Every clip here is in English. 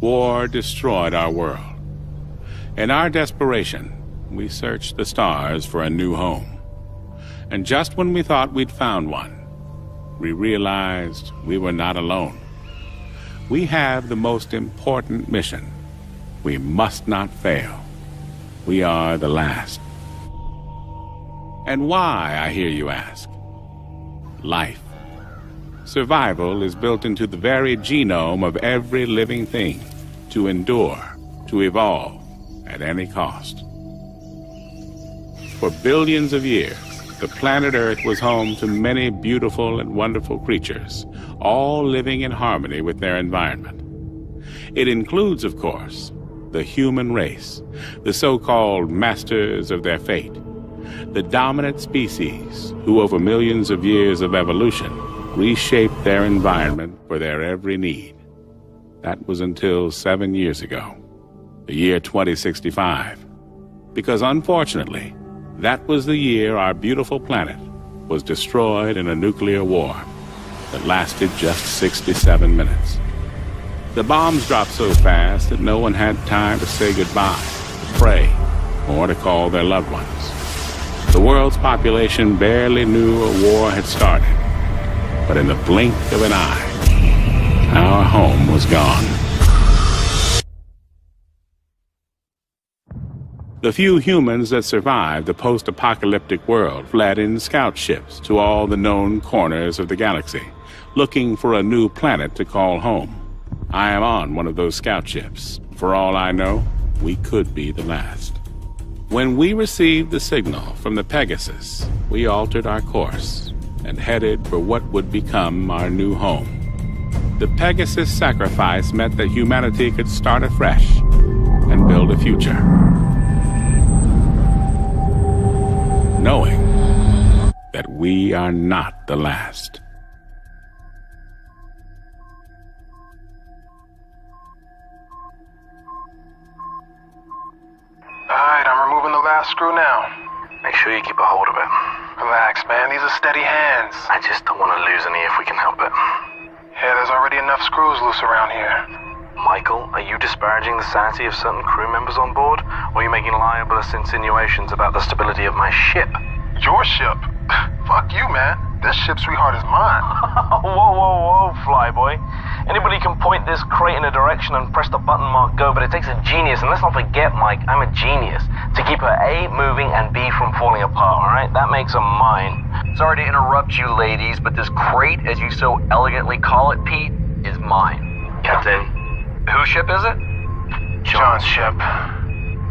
war destroyed our world. In our desperation, we searched the stars for a new home. And just when we thought we'd found one, we realized we were not alone. We have the most important mission. We must not fail. We are the last. And why, I hear you ask? Life. Survival is built into the very genome of every living thing, to endure, to evolve, at any cost. For billions of years, the planet Earth was home to many beautiful and wonderful creatures, all living in harmony with their environment. It includes, of course, the human race, the so-called masters of their fate, the dominant species who, over millions of years of evolution, reshaped their environment for their every need. That was until 7 years ago, the year 2065, because unfortunately, that was the year our beautiful planet was destroyed in a nuclear war that lasted just 67 minutes. The bombs dropped so fast that no one had time to say goodbye, to pray, or to call their loved ones. The world's population barely knew a war had started, but in the blink of an eye, our home was gone. The few humans that survived the post-apocalyptic world fled in scout ships to all the known corners of the galaxy, looking for a new planet to call home. I am on one of those scout ships. For all I know, we could be the last. When we received the signal from the Pegasus, we altered our course and headed for what would become our new home. The Pegasus sacrifice meant that humanity could start afresh and build a future, knowing that we are not the last. Alright, I'm removing the last screw now. Make sure you keep a hold of it. Relax, man. These are steady hands. I just don't want to lose any if we can help it. Yeah, there's already enough screws loose around here. Michael, are you disparaging the sanity of certain crew members on board? Or are you making libelous insinuations about the stability of my ship? Your ship? Fuck you, man. This ship, sweetheart, is mine. Whoa, flyboy. Anybody can point this crate in a direction and press the button marked go, but it takes a genius, and let's not forget, Mike, I'm a genius, to keep her A moving and B from falling apart, alright? That makes her mine. Sorry to interrupt you, ladies, but this crate, as you so elegantly call it, Pete, is mine. Captain. Whose ship is it? John's ship.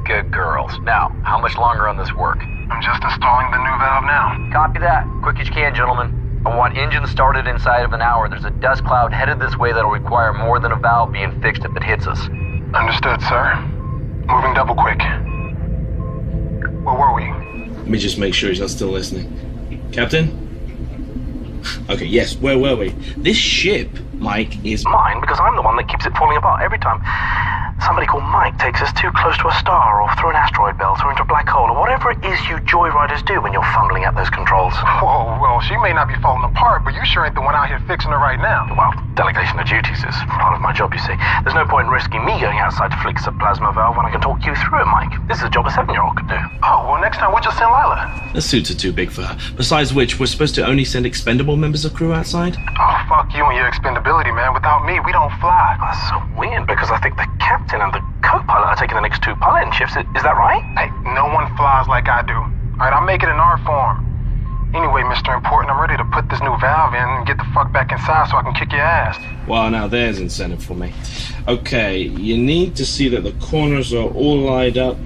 Good girls. Now, how much longer on this work? I'm just installing the new valve now. Copy that. Quick as you can, gentlemen. I want engines started inside of an hour. There's a dust cloud headed this way that'll require more than a valve being fixed if it hits us. Understood, sir. Moving double quick. Where were we? Let me just make sure he's not still listening. Captain? Okay, yes, where were we? This ship, Mike, is Mine, because I'm the one that keeps it falling apart every time somebody called Mike takes us too close to a star, or through an asteroid belt, or into a black hole, or whatever it is you joyriders do when you're fumbling at those controls. Whoa, well, she may not be falling apart, but you sure ain't the one out here fixing her right now. Well, delegation of duties is part of my job, you see. There's no point in risking me going outside to fix a plasma valve when I can talk you through it, Mike. This is a job a 7-year-old could do. Oh, well, next time we'll just send Lila. The suits are too big for her. Besides which, we're supposed to only send expendable members of crew outside? Oh, fuck you and your expendability, man. Without me, we don't fly. That's so weird, because I think the captain and the co-pilot are taking the next 2 piloting shifts. Is that right? Hey, no one flies like I do. Alright, I'll make it in our form. Anyway, Mr. Important, I'm ready to put this new valve in and get the fuck back inside so I can kick your ass. Well, now there's incentive for me. Okay, you need to see that the corners are all lined up.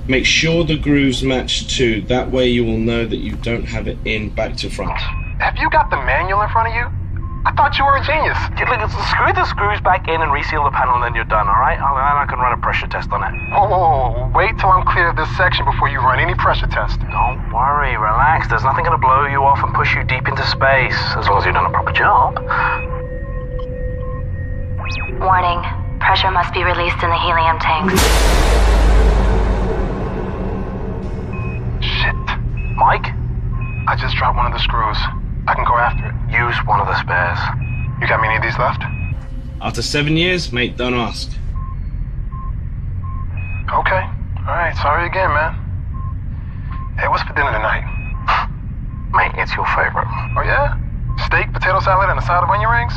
Make sure the grooves match too. That way you will know that you don't have it in back to front. Have you got the manual in front of you? I thought you were a genius. Screw the screws back in and reseal the panel and then you're done, alright? I can run a pressure test on it. Whoa. Wait till I'm clear of this section before you run any pressure test. Don't worry, relax. There's nothing gonna blow you off and push you deep into space, as long as you've done a proper job. Warning. Pressure must be released in the helium tanks. Shit. Mike? I just dropped one of the screws. I can go after it. Use one of the spares. You got many of these left? After 7 years, mate, don't ask. sorry again, man. Hey, what's for dinner tonight? Mate, it's your favorite. Oh, yeah? Steak, potato salad, and a side of onion rings?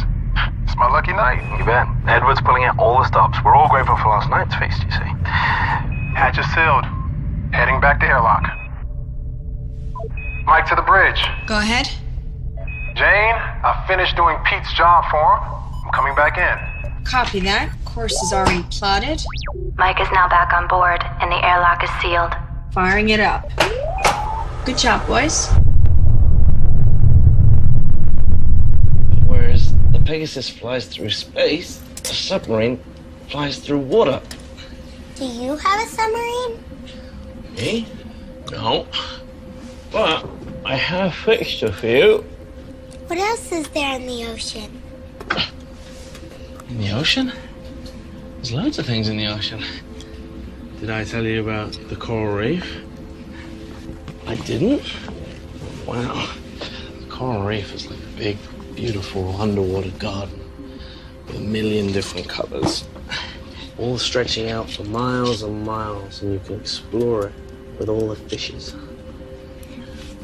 It's my lucky night. You bet. Edward's pulling out all the stops. We're all grateful for last night's feast, you see. Hatch is sealed. Heading back to airlock. Mike to the bridge. Go ahead. Jane, I finished doing Pete's job for him. I'm coming back in. Copy that. Course is already plotted. Mike is now back on board, and the airlock is sealed. Firing it up. Good job, boys. Whereas the Pegasus flies through space, the submarine flies through water. Do you have a submarine? Me? No. But I have fixed a few. What else is there in the ocean? In the ocean? There's loads of things in the ocean. Did I tell you about the coral reef? I didn't? Wow. The coral reef is like a big, beautiful underwater garden with a million different colors, all stretching out for miles and miles, and you can explore it with all the fishes.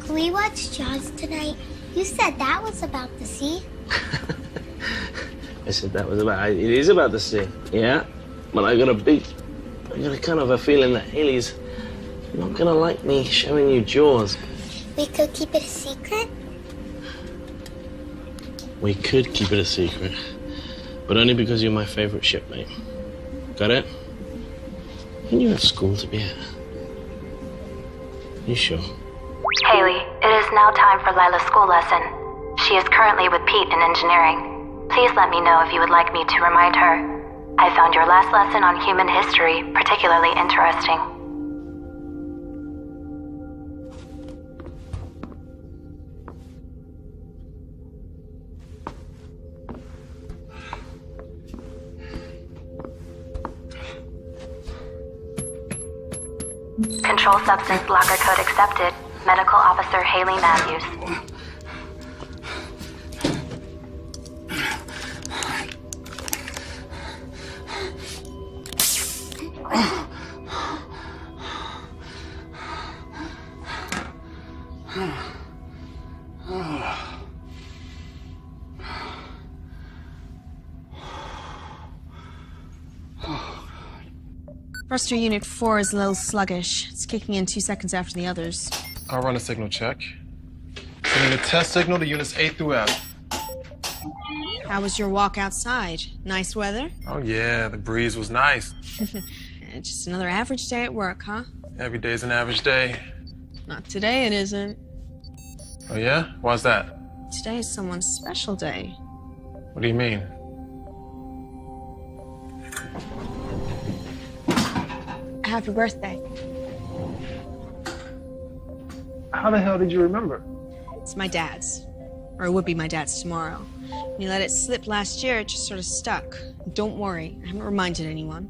Can we watch Jaws tonight? You said that was about the sea. I said that was about, it is about the sea, yeah? But I got a kind of a feeling that Haley's not gonna like me showing you Jaws. We could keep it a secret? We could keep it a secret, but only because you're my favorite shipmate. Got it? And you have school to be at. You sure? Haley, it is now time for Lila's school lesson. She is currently with Pete in engineering. Please let me know if you would like me to remind her. I found your last lesson on human history particularly interesting. Control substance locker code accepted. Medical Officer Haley Matthews. Thruster Unit 4 is a little sluggish. It's kicking in 2 seconds after the others. I'll run a signal check. Sending a test signal to units A through F. How was your walk outside? Nice weather? Oh, yeah, the breeze was nice. Just another average day at work, huh? Every day's an average day. Not today, it isn't. Oh, yeah? Why's that? Today is someone's special day. What do you mean? Happy birthday. How the hell did you remember? It's my dad's. Or it would be my dad's tomorrow. When you let it slip last year, it just sort of stuck. Don't worry, I haven't reminded anyone.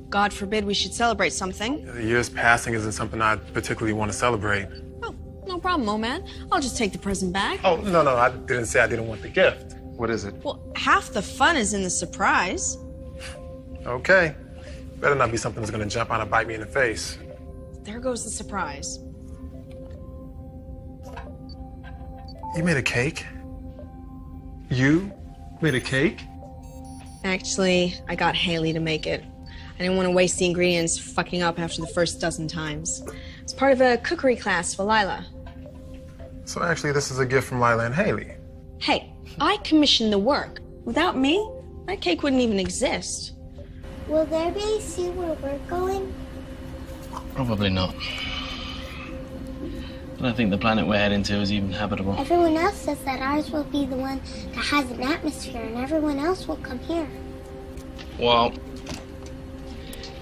God forbid we should celebrate something. The years passing isn't something I particularly want to celebrate. Oh, no problem, old man. I'll just take the present back. Oh, no, I didn't say I didn't want the gift. What is it? Well, half the fun is in the surprise. Okay. Better not be something that's gonna jump out and bite me in the face. There goes the surprise. You made a cake? You made a cake? Actually, I got Haley to make it. I didn't want to waste the ingredients fucking up after the first dozen times. It's part of a cookery class for Lila. So actually, this is a gift from Lila and Haley. Hey, I commissioned the work. Without me, that cake wouldn't even exist. Will there be a sea where we're going? Probably not. I don't think the planet we're heading to is even habitable. Everyone else says that ours will be the one that has an atmosphere and everyone else will come here. Well,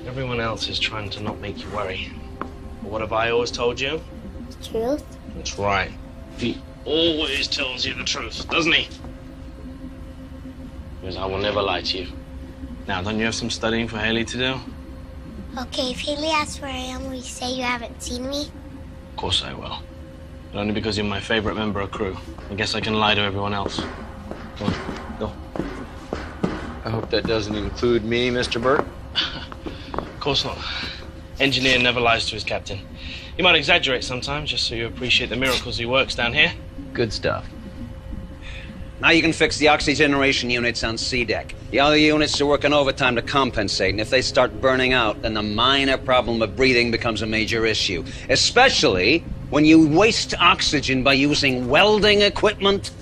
everyone else is trying to not make you worry. But what have I always told you? The truth? That's right. He always tells you the truth, doesn't he? Because I will never lie to you. Now, don't you have some studying for Haley to do? Okay, if Haley asks where I am, will you say you haven't seen me? Of course I will. But only because you're my favorite member of crew. I guess I can lie to everyone else. Go on, go. I hope that doesn't include me, Mr. Burt. Of course not. Engineer never lies to his captain. He might exaggerate sometimes, just so you appreciate the miracles he works down here. Good stuff. Now you can fix the oxygeneration units on C deck. The other units are working overtime to compensate, and if they start burning out, then the minor problem of breathing becomes a major issue. Especially when you waste oxygen by using welding equipment.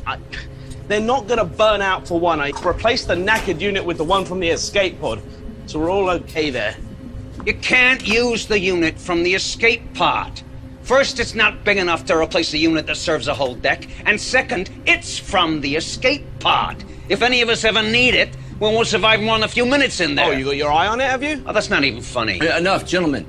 They're not gonna burn out for one. I replaced the knackered unit with the one from the escape pod, so we're all okay there. You can't use the unit from the escape pod. First, it's not big enough to replace a unit that serves a whole deck, and second, it's from the escape pod. If any of us ever need it, we won't survive more than a few minutes in there. Oh, you got your eye on it, have you? Oh, that's not even funny. Enough, gentlemen.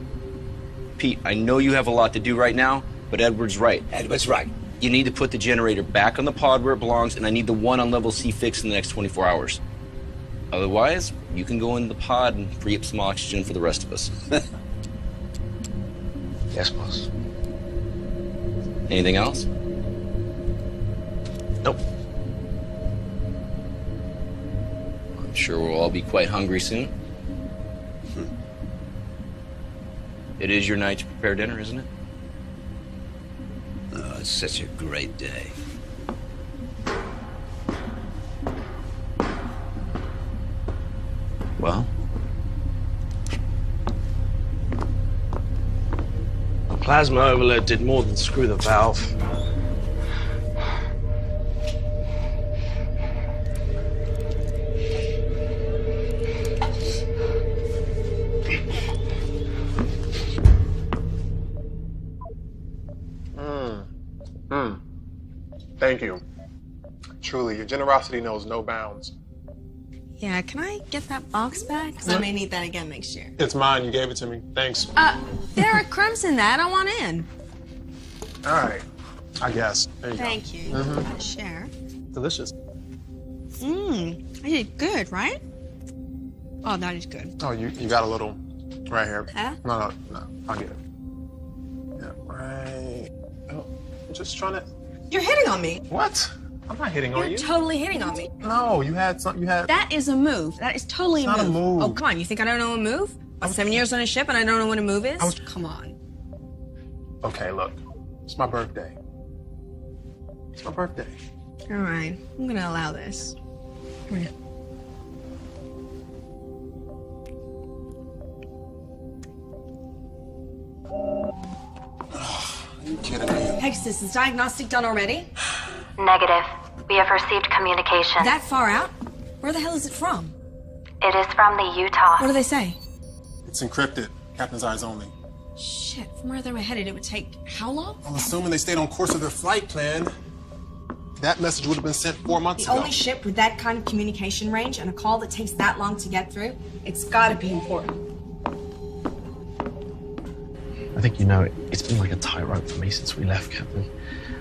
Pete, I know you have a lot to do right now, but Edward's right. Edward's right. You need to put the generator back on the pod where it belongs, and I need the one on level C fixed in the next 24 hours. Otherwise, you can go in the pod and free up some oxygen for the rest of us. Yes, boss. Anything else? Nope. I'm sure we'll all be quite hungry soon. It is your night to prepare dinner, isn't it? Oh, it's such a great day. Well? The plasma overload did more than screw the valve. Thank you. Truly, your generosity knows no bounds. Yeah, can I get that box back? Because I may need that again next year. It's mine. You gave it to me. Thanks. There are crumbs in that. I want in. All right. I guess. There you Thank you. Gotta share. Delicious. I did good, right? Oh, that is good. Oh, you got a little right here. Huh? No, I'll get it. Yeah, right. Oh, I'm just trying to... You're hitting on me. What? I'm not hitting on you. You're totally hitting on me. No, you had something. That is a move. That is totally It's not a move. Oh, come on. You think I don't know a move? 7 years on a ship and I don't know what a move is? Come on. Okay, look. It's my birthday. It's my birthday. All right. I'm gonna allow this. Come here. Are you kidding me? Pegasus, is diagnostic done already? Negative. We have received communication. That far out? Where the hell is it from? It is from the Utah. What do they say? It's encrypted. Captain's eyes only. Shit, from where they were headed, it would take how long? I'm assuming they stayed on course of their flight plan. That message would have been sent 4 months The ago. only ship with that kind of communication range and a call that takes that long to get through, it's gotta be important. I think you know it's been like a tightrope for me since we left, Captain.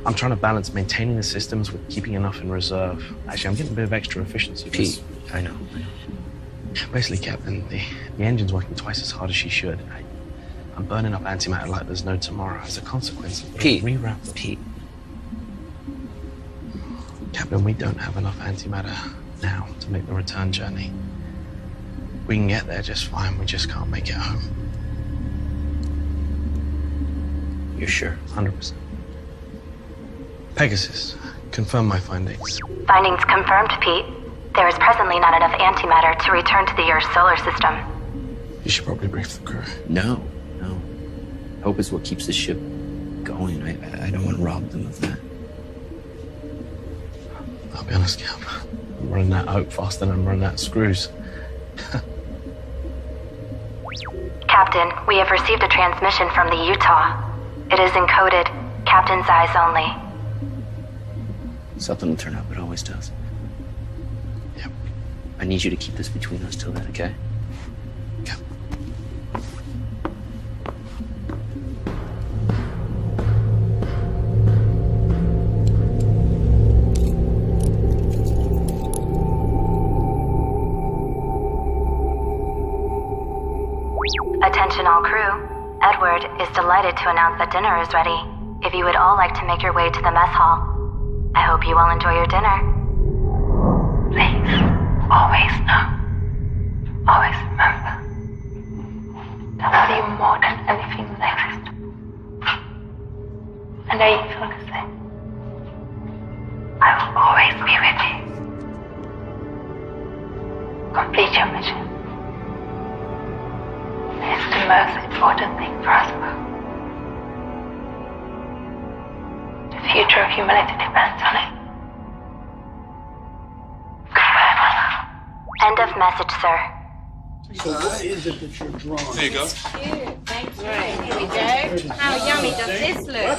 I'm trying to balance maintaining the systems with keeping enough in reserve. Actually, I'm getting a bit of extra efficiency. Pete, I know. Basically, Captain, the engine's working twice as hard as she should. I'm burning up antimatter like there's no tomorrow as a consequence of Pete, reroute. Pete. Captain, we don't have enough antimatter now to make the return journey. We can get there just fine, we just can't make it home. You're sure? 100%. Pegasus, confirm my findings. Findings confirmed, Pete. There is presently not enough antimatter to return to the Earth's solar system. You should probably brief the crew. No. Hope is what keeps the ship going. I don't want to rob them of that. I'll be honest, Cap. I'm running out of hope faster than I'm running out of screws. Captain, we have received a transmission from the Utah. It is encoded, Captain's eyes only. Something will turn up, it always does. Yep. I need you to keep this between us till then, okay? Yep. Attention all crew. Edward is delighted to announce that dinner is ready. If you would all like to make your way to the mess hall, I hope you all enjoy your dinner. Please, always know. Always remember. I love you more than anything next. I know you feel the same. I will always be with you. Complete your mission. It's the most important thing for us both. The future of humanity depends on it. Goodbye, End of message, sir. So what is it that you're drawing? There you go. Thanks. Right, here we go. How yummy does this look?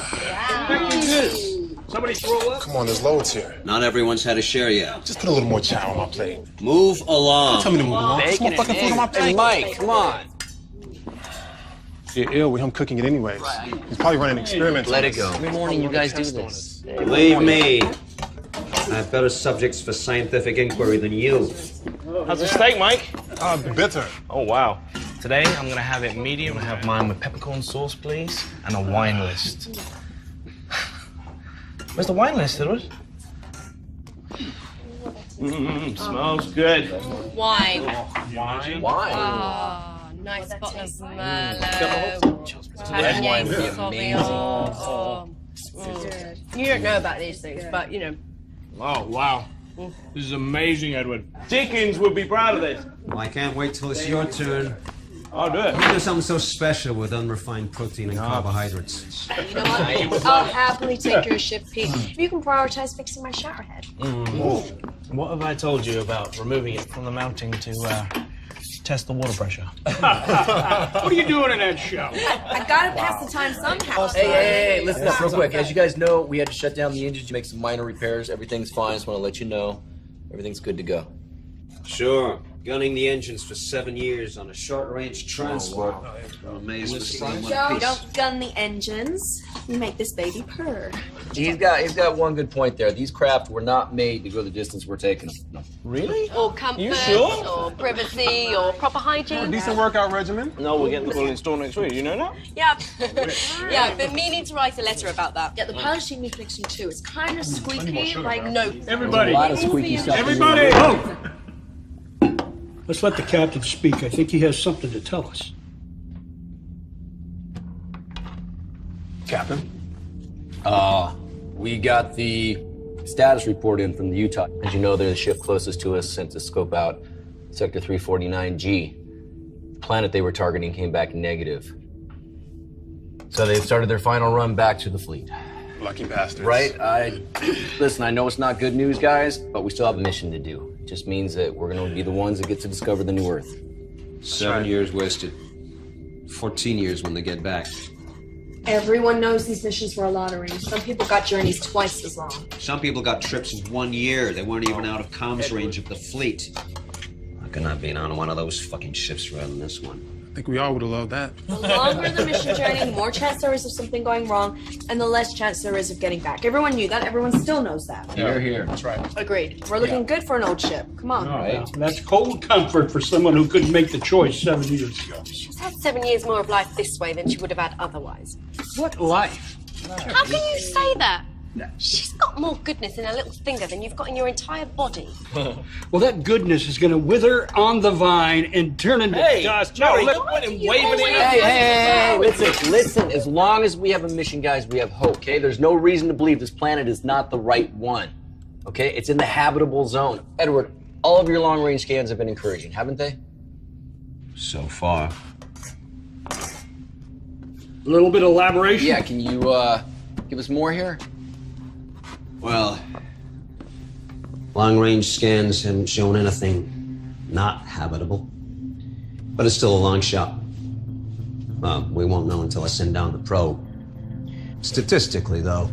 What is this? Somebody throw up? Come on, there's loads here. Not everyone's had a share yet. Just put a little more chow on my plate. Move along. Don't tell me to move along. Put some more fucking food on my plate. Hey, Mike, come on. You're ill with him cooking it anyways. He's probably running experiments. Let it go. Every morning you guys do this. Believe me, I have better subjects for scientific inquiry than you. How's the steak, Mike? Bitter. Oh, wow. Today, I'm gonna have it medium. I have mine with peppercorn sauce, please, and a wine list. Where's the wine list, Edward? Smells good. Wine. Wine? Oh, nice bottle of Merlot. Red wine would be Sauvignon. You don't know about these things, but you know. Oh, wow. This is amazing, Edward. Dickens would be proud of this. Well, I can't wait till it's your turn. I'll do it. You do something so special with unrefined protein and carbohydrates. You know what? I'll happily take your shift, Pete. If you can prioritize fixing my shower head. What have I told you about removing it from the mounting to test the water pressure? What are you doing in that show? I gotta pass the time somehow. Hey, listen up real quick. As you guys know, we had to shut down the engine to make some minor repairs. Everything's fine. Just want to let you know. Everything's good to go. Sure. Gunning the engines for 7 years on a short-range transport. I'm amazed to see one Joe, piece. don't gun the engines. You make this baby purr. He's got one good point there. These craft were not made to go the distance we're taking them. No. Really? Or comfort, You sure? or privacy, or proper hygiene. Decent workout regimen. No, we're getting the full install next week. You know that? Yeah. Yeah, but me need to write a letter about that. Yeah, the pilot sheet needs fixing too. It's kind of squeaky, like no. Everybody. A lot of squeaky stuff. Everybody. Oh. Let's let the captain speak. I think he has something to tell us. Captain. We got the status report in from the Utah. As you know, they're the ship closest to us, sent to scope out Sector 349G. The planet they were targeting came back negative. So they've started their final run back to the fleet. Lucky bastards. Right? Listen, I know it's not good news, guys, but we still have a mission to do. It just means that we're going to be the ones that get to discover the new Earth. 7 years wasted. 14 years when they get back. Everyone knows these missions were a lottery. Some people got journeys twice as long. Some people got trips of 1 year. They weren't even out of comms range of the fleet. I could not be on one of those fucking ships rather than this one. I think we all would have loved that. The longer the mission journey, the more chance there is of something going wrong, and the less chance there is of getting back. Everyone knew that. Everyone still knows that. You're here. That's right. Agreed. We're looking good for an old ship. Come on. All right. That's cold comfort for someone who couldn't make the choice 7 years ago. She's had 7 years more of life this way than she would have had otherwise. What life? How can you say that? She's got more goodness in her little finger than you've got in your entire body. Well, that goodness is going to wither on the vine and turn into dust. Jerry, look at him waving it. Hey, listen. As long as we have a mission, guys, we have hope, okay? There's no reason to believe this planet is not the right one, okay? It's in the habitable zone. Edward, all of your long-range scans have been encouraging, haven't they? So far. A little bit of elaboration? Yeah, can you give us more here? Well, long-range scans haven't shown anything not habitable. But it's still a long shot. Well, we won't know until I send down the probe. Statistically, though,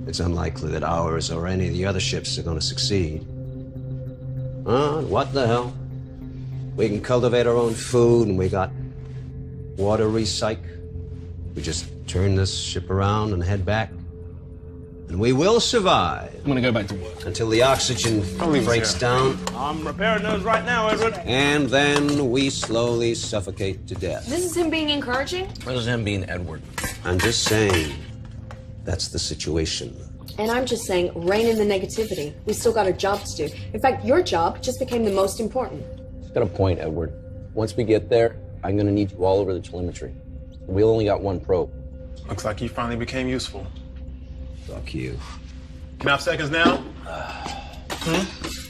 it's unlikely that ours or any of the other ships are going to succeed. What the hell? We can cultivate our own food, and we got water recyc. We just turn this ship around and head back. And we will survive. I'm gonna go back to work. Until the oxygen breaks down. I'm repairing those right now, Edward. And then we slowly suffocate to death. This is him being encouraging? This is him being Edward. I'm just saying, that's the situation. And I'm just saying, rein in the negativity. We still got a job to do. In fact, your job just became the most important. He's got a point, Edward. Once we get there, I'm gonna need you all over the telemetry. We only got one probe. Looks like you finally became useful. Fuck you. Can I have seconds now?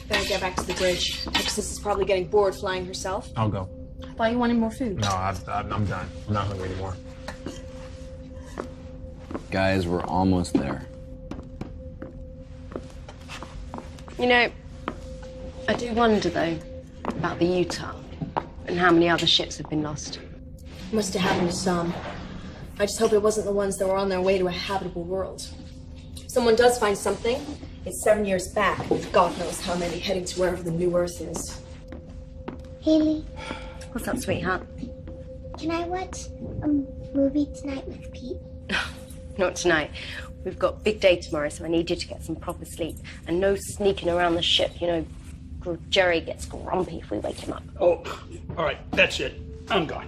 Better get back to the bridge. Texas is probably getting bored flying herself. I'll go. I thought you wanted more food. No, I'm done. I'm not hungry anymore. Guys, we're almost there. You know, I do wonder, though, about the Utah and how many other ships have been lost. Must have happened to some. I just hope it wasn't the ones that were on their way to a habitable world. If someone does find something, it's 7 years back, with God knows how many heading to wherever the new Earth is. Haley, What's up, sweetheart? can I watch a movie tonight with Pete? Not tonight. We've got a big day tomorrow, so I need you to get some proper sleep. And no sneaking around the ship. You know, Jerry gets grumpy if we wake him up. Oh, all right, that's it. I'm gone.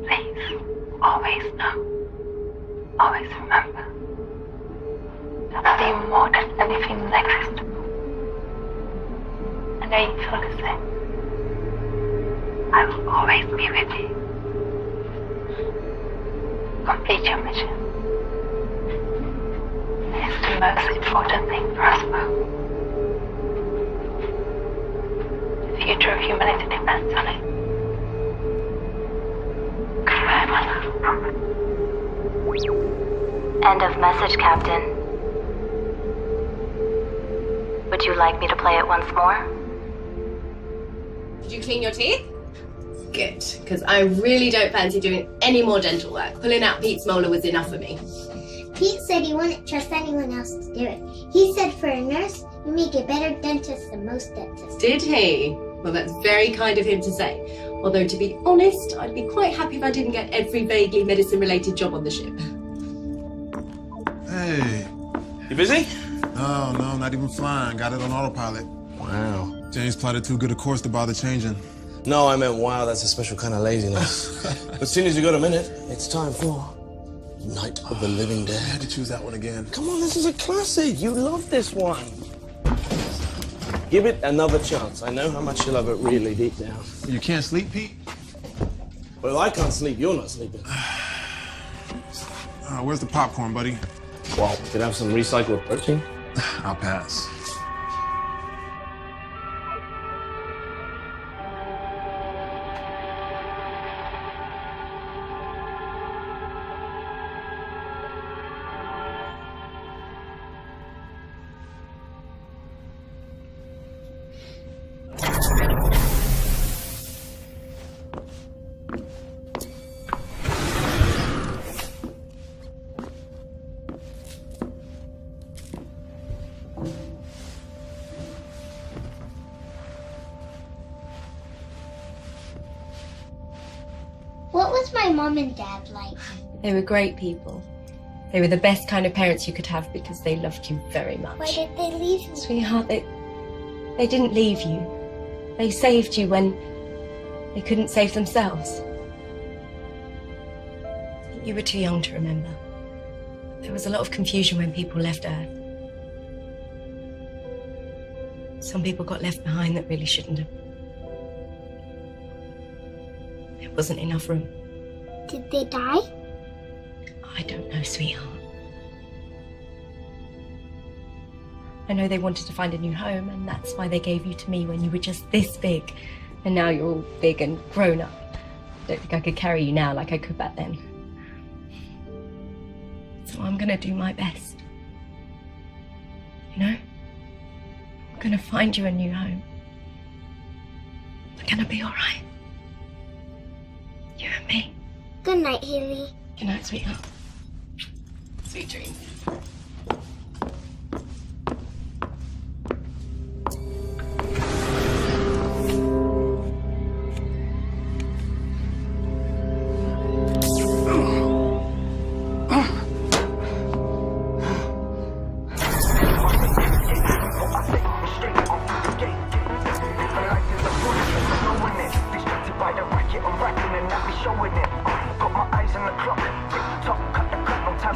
Please, always know, always remember that I love you more than anything in existence. I know you feel the same. I will always be with you. Complete your mission. It's the most important thing for us both. The future of humanity depends on it. Goodbye, my love. End of message, Captain. Would you like me to play it once more? Did you clean your teeth? Good, because I really don't fancy doing any more dental work. Pulling out Pete's molar was enough for me. Pete said he wouldn't trust anyone else to do it. He said for a nurse, you make a better dentist than most dentists. Did he? Well, that's very kind of him to say. Although, to be honest, I'd be quite happy if I didn't get every vaguely medicine-related job on the ship. Hey. You busy? No, not even flying. Got it on autopilot. Wow. James plotted too good a course to bother changing. No, I meant wow, that's a special kind of laziness. But as soon as you got a minute, it's time for Night of the Living Dead. I had to choose that one again. Come on, this is a classic. You love this one. Give it another chance. I know how much you love it really deep down. You can't sleep, Pete? Well, I can't sleep. You're not sleeping. Where's the popcorn, buddy? Well, we could have some recycled protein. I'll pass. What was my mom and dad like? They were great people. They were the best kind of parents you could have because they loved you very much. Why did they leave me? Sweetheart, they didn't leave you. They saved you when they couldn't save themselves. You were too young to remember. There was a lot of confusion when people left Earth. Some people got left behind that really shouldn't have. There wasn't enough room. Did they die? I don't know, sweetheart. I know they wanted to find a new home, and that's why they gave you to me when you were just this big. And now you're all big and grown up. I don't think I could carry you now like I could back then. So I'm gonna do my best. You know? I'm gonna find you a new home. We're gonna be all right. You and me. Good night, Haley. Good night, sweetheart. Sweet dreams.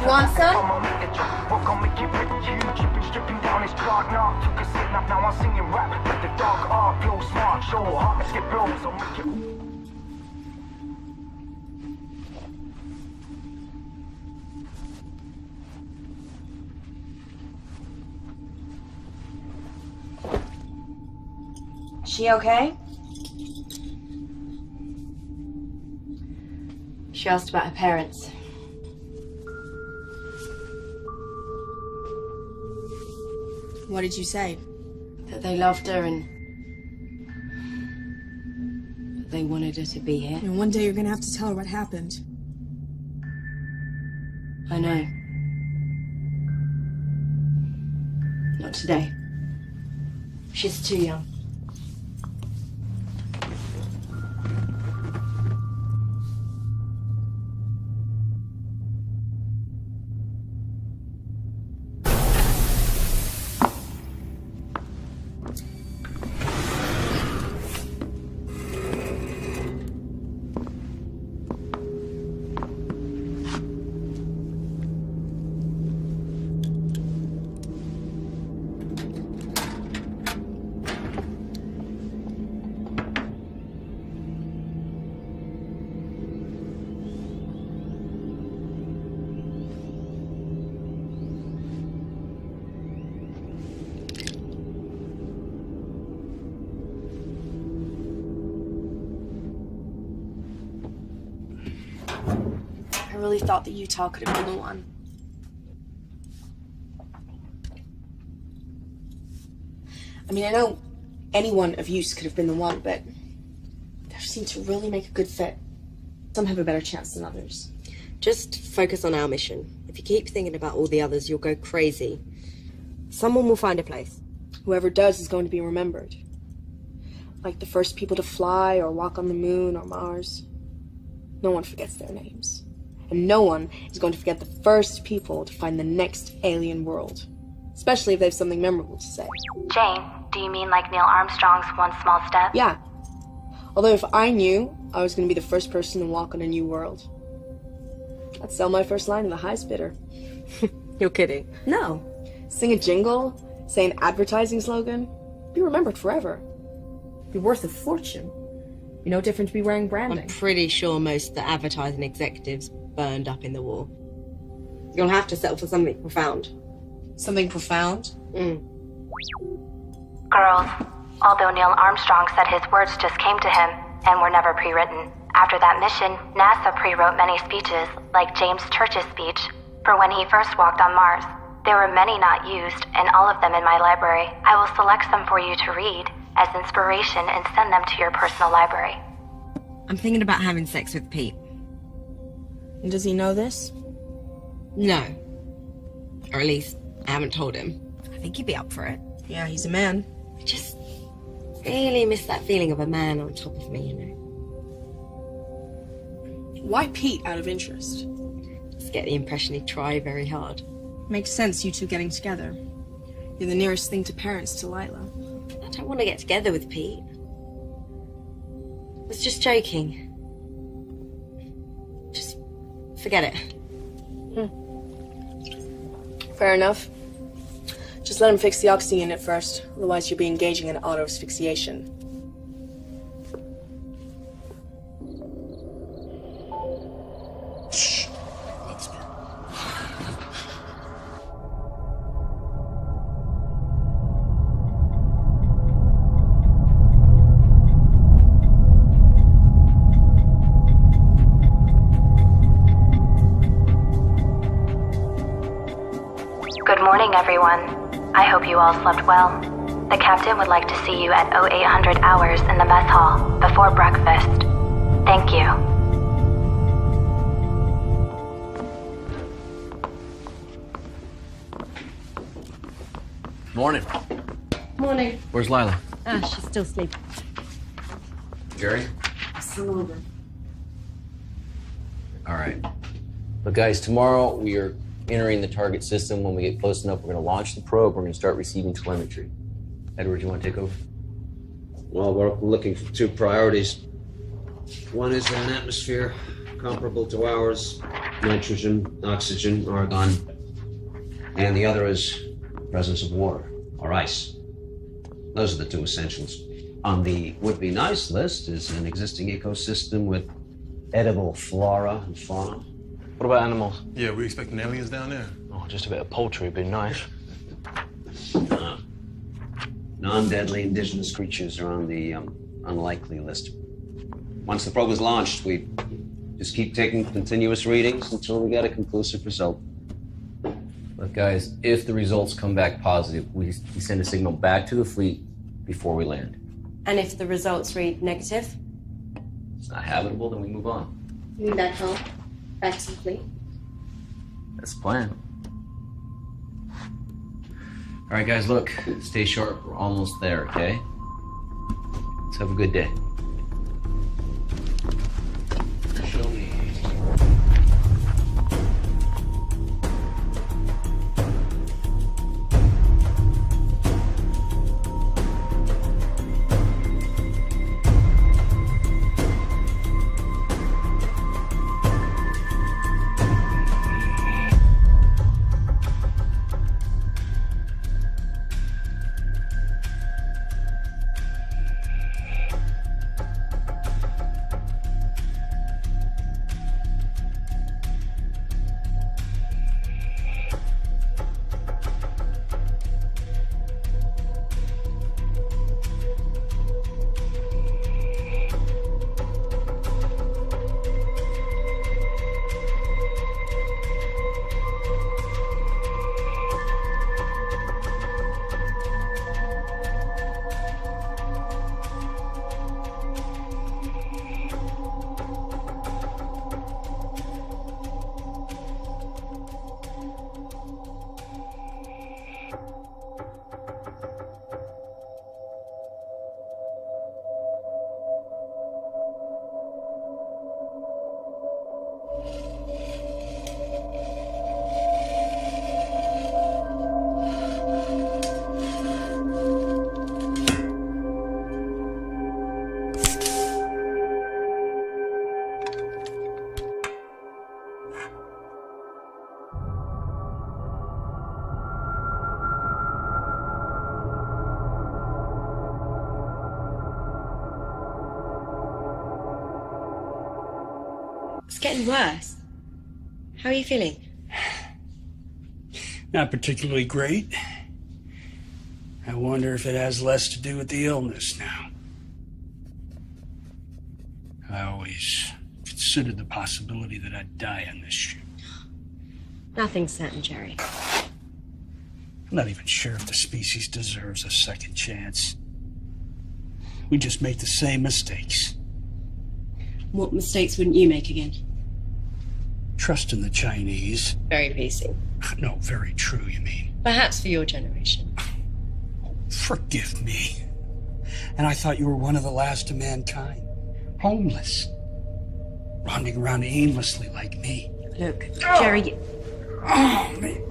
You want some? rap. The dark art flow smart, show heart skip blows. So make it. She okay? She asked about her parents. What did you say? That they loved her and that they wanted her to be here. And one day you're gonna have to tell her what happened. I know. Not today. She's too young. I really thought that Utah could have been the one. I mean, I know any one of you could have been the one, but they seem to really make a good fit. Some have a better chance than others. Just focus on our mission. If you keep thinking about all the others, you'll go crazy. Someone will find a place. Whoever does is going to be remembered. Like the first people to fly or walk on the moon or Mars. No one forgets their names. And no one is going to forget the first people to find the next alien world. Especially if they have something memorable to say. Jane, do you mean like Neil Armstrong's one small step? Yeah. Although if I knew I was going to be the first person to walk on a new world, I'd sell my first line to the highest bidder. You're kidding. No. Sing a jingle, say an advertising slogan, be remembered forever. Be worth a fortune. Be no different to be wearing branding. I'm pretty sure most of the advertising executives burned up in the war. You'll have to settle for something profound. Something profound? Girls, although Neil Armstrong said his words just came to him and were never pre-written, after that mission, NASA pre-wrote many speeches, like James Church's speech, for when he first walked on Mars. There were many not used, and all of them in my library. I will select some for you to read as inspiration and send them to your personal library. I'm thinking about having sex with Pete. And does he know this? No. Or at least, I haven't told him. I think he'd be up for it. Yeah, he's a man. I just really miss that feeling of a man on top of me, you know. Why Pete, out of interest? Just get the impression he'd try very hard. Makes sense, you two getting together. You're the nearest thing to parents to Lila. I don't want to get together with Pete. I was just joking. Just forget it. Fair enough. Just let him fix the oxy unit first, otherwise you'll be engaging in auto asphyxiation. Good morning, everyone. I hope you all slept well. The captain would like to see you at 0800 hours in the mess hall before breakfast. Thank you. Morning. Morning. Where's Lila? She's still sleeping. Jerry? Still over. All right. But guys, tomorrow we are entering the target system. When we get close enough, we're going to launch the probe. We're going to start receiving telemetry. Edward, you want to take over? Well, we're looking for two priorities. One is an atmosphere comparable to ours, nitrogen, oxygen, argon. And the other is presence of water or ice. Those are the two essentials. On the would-be-nice list is an existing ecosystem with edible flora and fauna. What about animals? Yeah, we expecting aliens down there. Oh, just a bit of poultry would be nice. Non-deadly indigenous creatures are on the unlikely list. Once the probe is launched, we just keep taking continuous readings until we get a conclusive result. But guys, if the results come back positive, we send a signal back to the fleet before we land. And if the results read negative? It's not habitable, then we move on. You mean back home? Back to the fleet? That's the plan. All right, guys, look, stay sharp. We're almost there, okay? Let's have a good day. Show me. It's getting worse. How are you feeling? Not particularly great. I wonder if it has less to do with the illness now. I always considered the possibility that I'd die on this ship. Nothing's certain, Jerry. I'm not even sure if the species deserves a second chance. We just make the same mistakes. What mistakes wouldn't you make again? Trust in the Chinese. Very PC. No, very true, you mean. Perhaps for your generation. Forgive me. And I thought you were one of the last of mankind. Homeless. Running around aimlessly like me. Look, Jerry... Oh, man.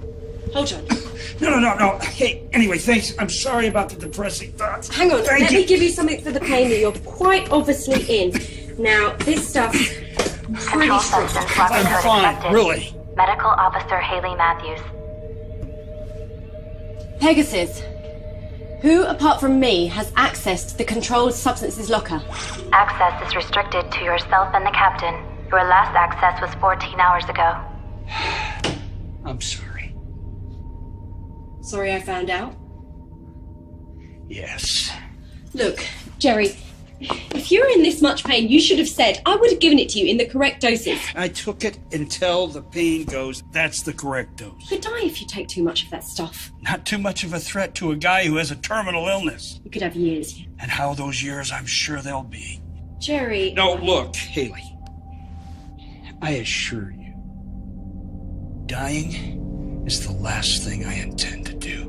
Hold on. No. Hey, anyway, thanks. I'm sorry about the depressing thoughts. Hang on, Thank let you. me give you something for the pain that you're quite obviously in. Now, this stuff's pretty Control strong. substance level I'm code fine, accepted. really. Medical Officer Haley Matthews. Pegasus, who apart from me has access to the controlled substances locker? Access is restricted to yourself and the captain. Your last access was 14 hours ago. I'm sorry. Sorry I found out. Yes. Look, Jerry, if you were in this much pain, you should have said. I would have given it to you in the correct doses. I took it until the pain goes. That's the correct dose. You could die if you take too much of that stuff. Not too much of a threat to a guy who has a terminal illness. You could have years. And how those years, I'm sure they'll be. Jerry... No, look, Haley. I assure you, dying is the last thing I intend to do.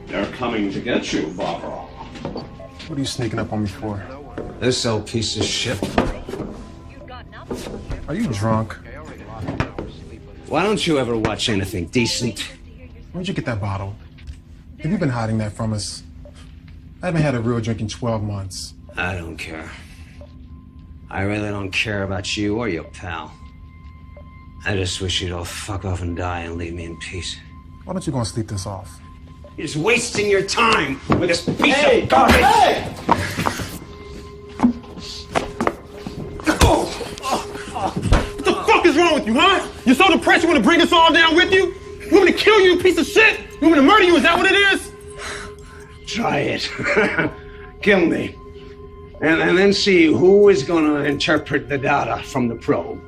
They're coming to get you, Barbara. What are you sneaking up on me for? This old piece of shit. Are you drunk? Why don't you ever watch anything decent? Where'd you get that bottle? Have you been hiding that from us? I haven't had a real drink in 12 months. I don't care. I really don't care about you or your pal. I just wish you'd all fuck off and die and leave me in peace. Why don't you go and sleep this off? You're just wasting your time with this piece of garbage. Hey! What the fuck is wrong with you, huh? You're so depressed you want to bring us all down with you? You want me to kill you, you piece of shit? You want me to murder you? Is that what it is? Try it. Kill me. And then see who is going to interpret the data from the probe.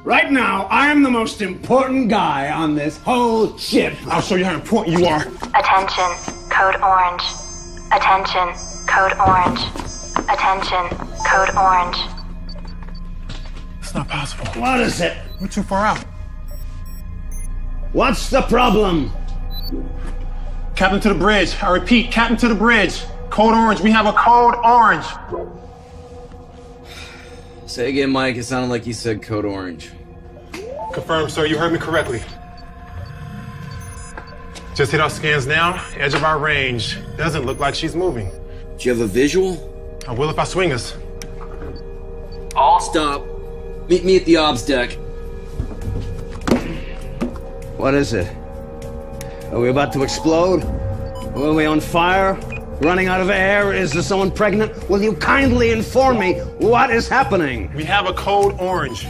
Right now, I am the most important guy on this whole ship. I'll show you how important you are. Attention, code orange. Attention, code orange. Attention, code orange. It's not possible. What is it? We're too far out. What's the problem? Captain to the bridge. I repeat, Captain to the bridge. Code orange. We have a code orange. Say again, Mike. It sounded like you said code orange. Confirmed, sir. You heard me correctly. Just hit our scans now. Edge of our range. Doesn't look like she's moving. Do you have a visual? I will if I swing us. All stop. Meet me at the obs deck. What is it? Are we about to explode? Are we on fire? Running out of air? Is there someone pregnant? Will you kindly inform me what is happening? We have a code orange.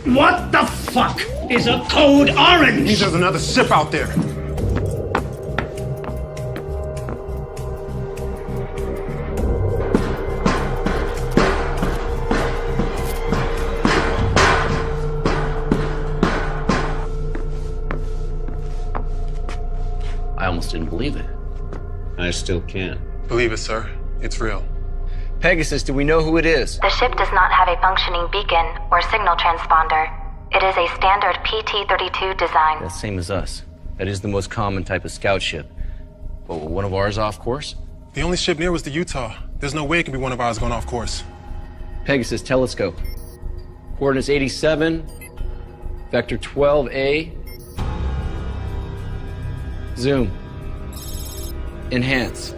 What the fuck is a code orange? Means there's another ship out there. I almost didn't believe it. I still can't. Believe it, sir. It's real. Pegasus, do we know who it is? The ship does not have a functioning beacon or signal transponder. It is a standard PT-32 design. That's same as us. That is the most common type of scout ship. But will one of ours off course? The only ship near was the Utah. There's no way it can be one of ours going off course. Pegasus telescope. Coordinates 87, vector 12A. Zoom. Enhance.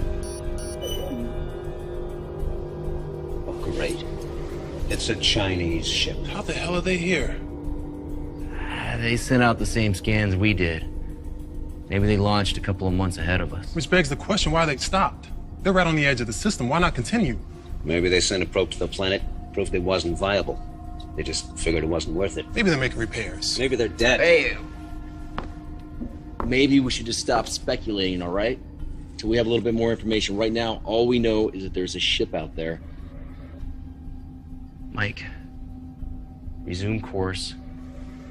Great. It's a Chinese ship. How the hell are they here? They sent out the same scans we did. Maybe they launched a couple of months ahead of us. Which begs the question why they stopped. They're right on the edge of the system. Why not continue? Maybe they sent a probe to the planet, proved it wasn't viable. They just figured it wasn't worth it. Maybe they're making repairs. Maybe they're dead. Hey! Maybe we should just stop speculating, all right? Till we have a little bit more information. Right now, all we know is that there's a ship out there. Mike, resume course.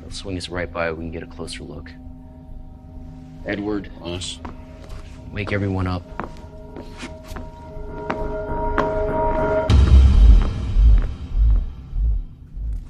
They'll swing us right by. We can get a closer look. Edward, us. Wake everyone up.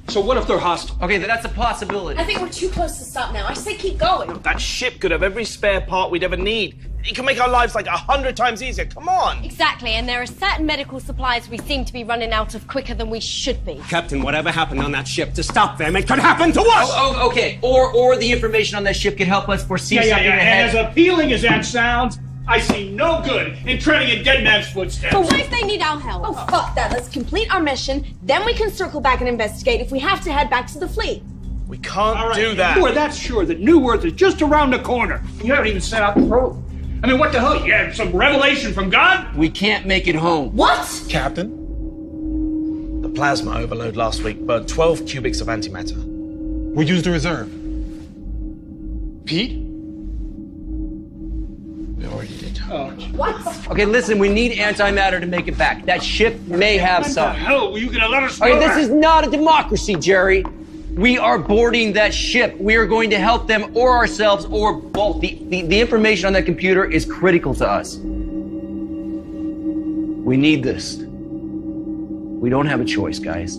So what if they're hostile? Okay, that's a possibility. I think we're too close to stop now. I say keep going. That ship could have every spare part we'd ever need. It can make our lives like 100 times easier. Come on. Exactly, and there are certain medical supplies we seem to be running out of quicker than we should be. Captain, whatever happened on that ship, to stop them, it could happen to us! Oh, okay. Or the information on that ship could help us foresee something ahead. And as appealing as that sounds, I see no good in treading in dead man's footsteps. But what if they need our help? Oh, fuck that. Let's complete our mission, then we can circle back and investigate if we have to head back to the fleet. We can't do that. You are that sure that New Earth is just around the corner. You haven't even set out the probe. I mean, what the hell? You have some revelation from God? We can't make it home. What? Captain? The plasma overload last week burned 12 cubics of antimatter. We used the reserve. Pete? We already did. What? Okay, listen, we need antimatter to make it back. That ship may have some. What the hell? Were you gonna let us know Okay, that? this is not a democracy, Jerry. We are boarding that ship. We are going to help them or ourselves or both. The information on that computer is critical to us. We need this. We don't have a choice, guys.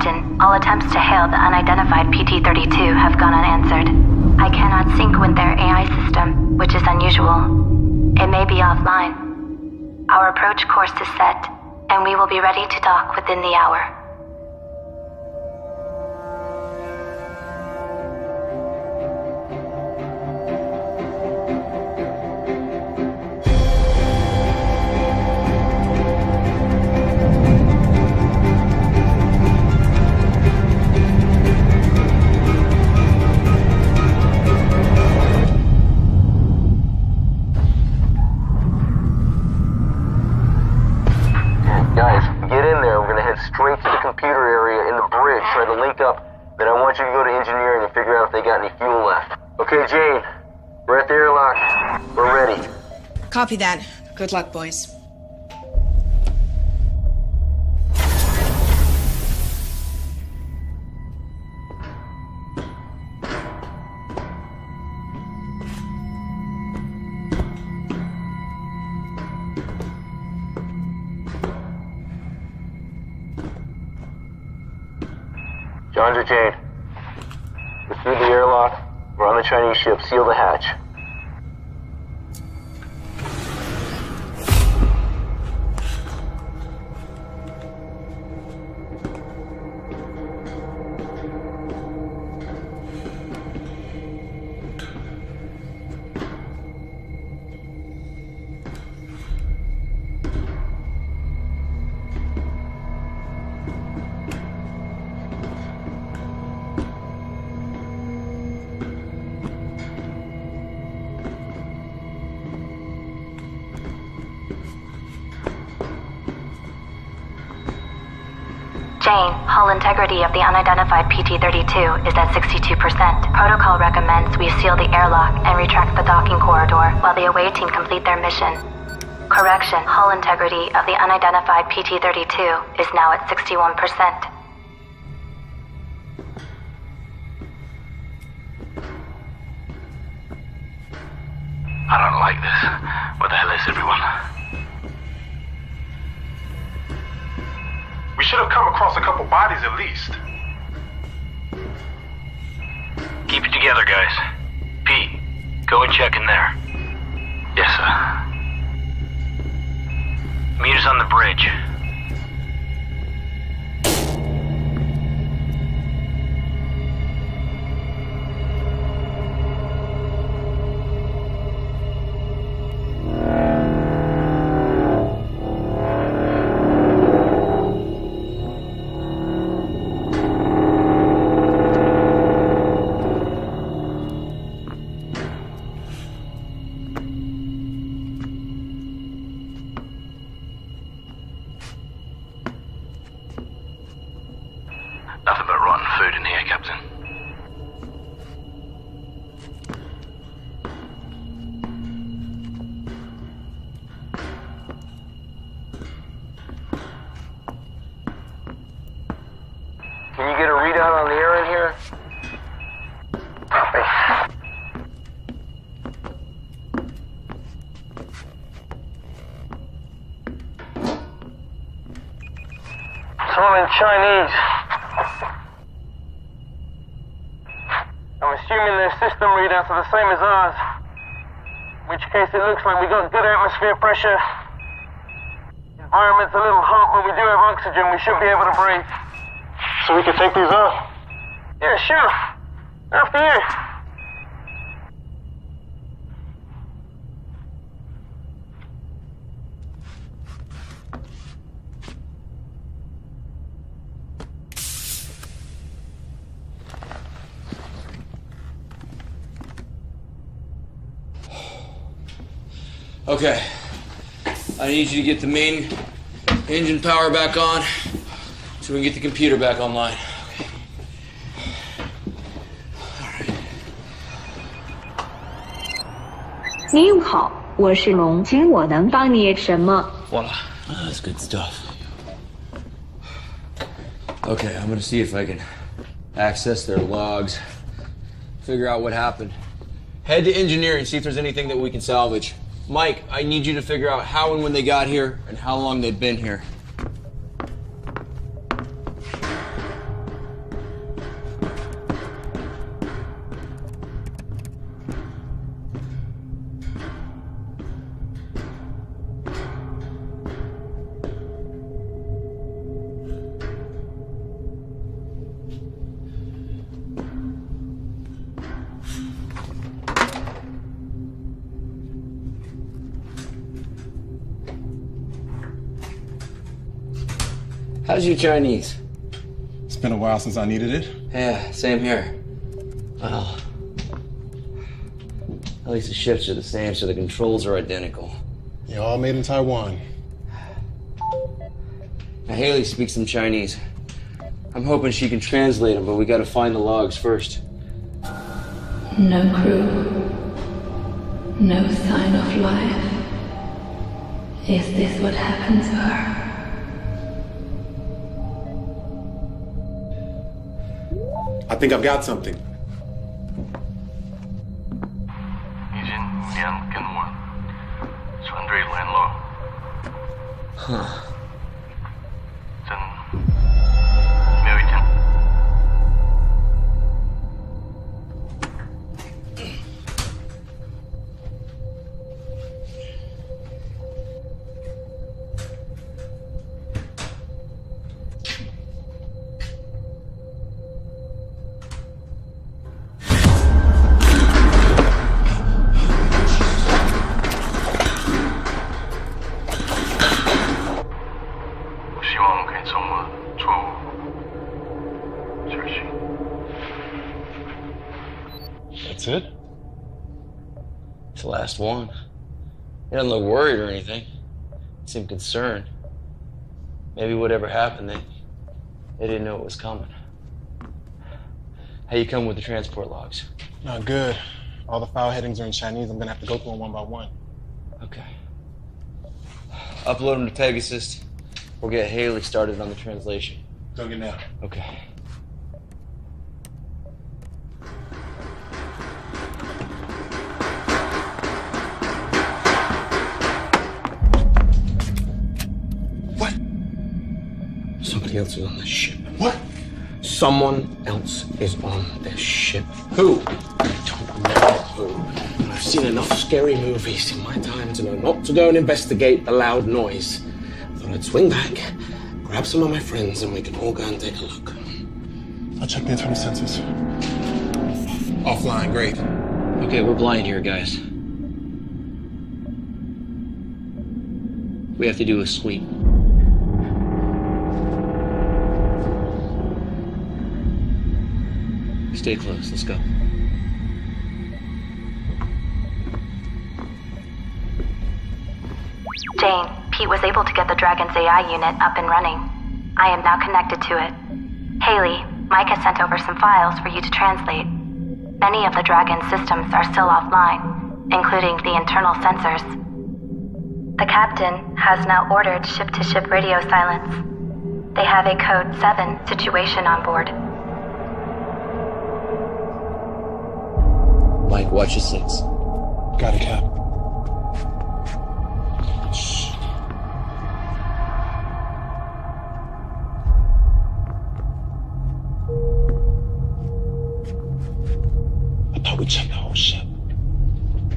Captain, all attempts to hail the unidentified PT-32 have gone unanswered. I cannot sync with their AI system, which is unusual. It may be offline. Our approach course is set, and we will be ready to dock within the hour. Guys, get in there. We're gonna head straight to the computer area in the bridge, try to link up. Then I want you to go to engineering and figure out if they got any fuel left. Okay, Jane, we're at the airlock. We're ready. Copy that. Good luck, boys. John to Jane. We're through the airlock. We're on the Chinese ship. Seal the hatch. Jane, hull integrity of the unidentified PT-32 is at 62%. Protocol recommends we seal the airlock and retract the docking corridor while the away team complete their mission. Correction, hull integrity of the unidentified PT-32 is now at 61%. I don't like this. Where the hell is everyone? We should have come across a couple bodies at least. Keep it together, guys. Pete, go and check in there. Yes, sir. Meet us on the bridge. Nothing but rotten food in here, Captain. Can you get a readout on the air in here? Copy. Someone in Chinese. I'm assuming their system readouts are the same as ours. In which case it looks like we got good atmosphere pressure. Environment's a little hot, but we do have oxygen. We should be able to breathe. So we can take these up? Yeah, sure. After you. Okay. I need you to get the main engine power back on so we can get the computer back online. Okay. 您好，我是龙，请我能帮你什么？ Voila. That's good stuff. Okay, I'm gonna see if I can access their logs, figure out what happened. Head to engineering, see if there's anything that we can salvage. Mike, I need you to figure out how and when they got here and how long they've been here. How's your Chinese? It's been a while since I needed it. Yeah, same here. Well, at least the shifts are the same, so the controls are identical. You're all made in Taiwan. Now, Haley speaks some Chinese. I'm hoping she can translate them, but we gotta find the logs first. No crew. No sign of life. Is this what happened to her? I think I've got something. 已经2更晚，船队联络。真没有一天。希望我可以从我的错误学习。 That's it? It's the last one. He doesn't look worried or anything. He seemed concerned. Maybe whatever happened, they didn't know it was coming. How you come with the transport logs? Not good. All the file headings are in Chinese. I'm gonna have to go through them one by one. Okay. Upload them to Pegasus. We'll get Haley started on the translation. Doing it now. Okay. What? Somebody else is on this ship. What? Someone else is on this ship. Who? I don't know who. And I've seen enough scary movies in my time to know not to go and investigate the loud noise. I thought I'd swing back, grab some of my friends, and we can all go and take a look. I'll check the internal sensors. Offline, great. Okay, we're blind here, guys. We have to do a sweep. Stay close, let's go. Jane, Pete was able to get the Dragon's AI unit up and running. I am now connected to it. Haley, Mike has sent over some files for you to translate. Many of the Dragon's systems are still offline, including the internal sensors. The captain has now ordered ship-to-ship radio silence. They have a Code 7 situation on board. Mike, watch your 6. Got it, Cap. I thought we checked the whole ship.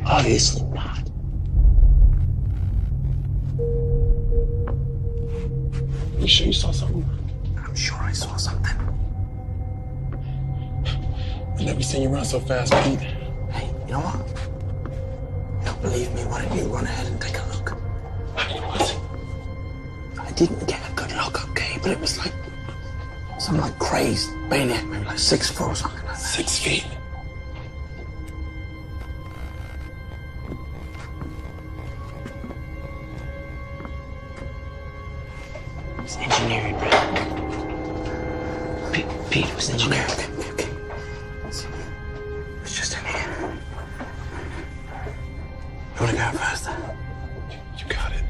Obviously not. You sure you saw something? I'm sure I saw something. I've never seen you run so fast, Pete. Hey, you know what? You don't believe me? Why don't you run ahead and take a look? What? I didn't get a good look, okay? But it was like some like crazed maniac, maybe like 6 foot or something like that. 6 feet. It's engineering, bro. Pete, it was engineering. Okay. It's just in here. You wanna go out first? You got it.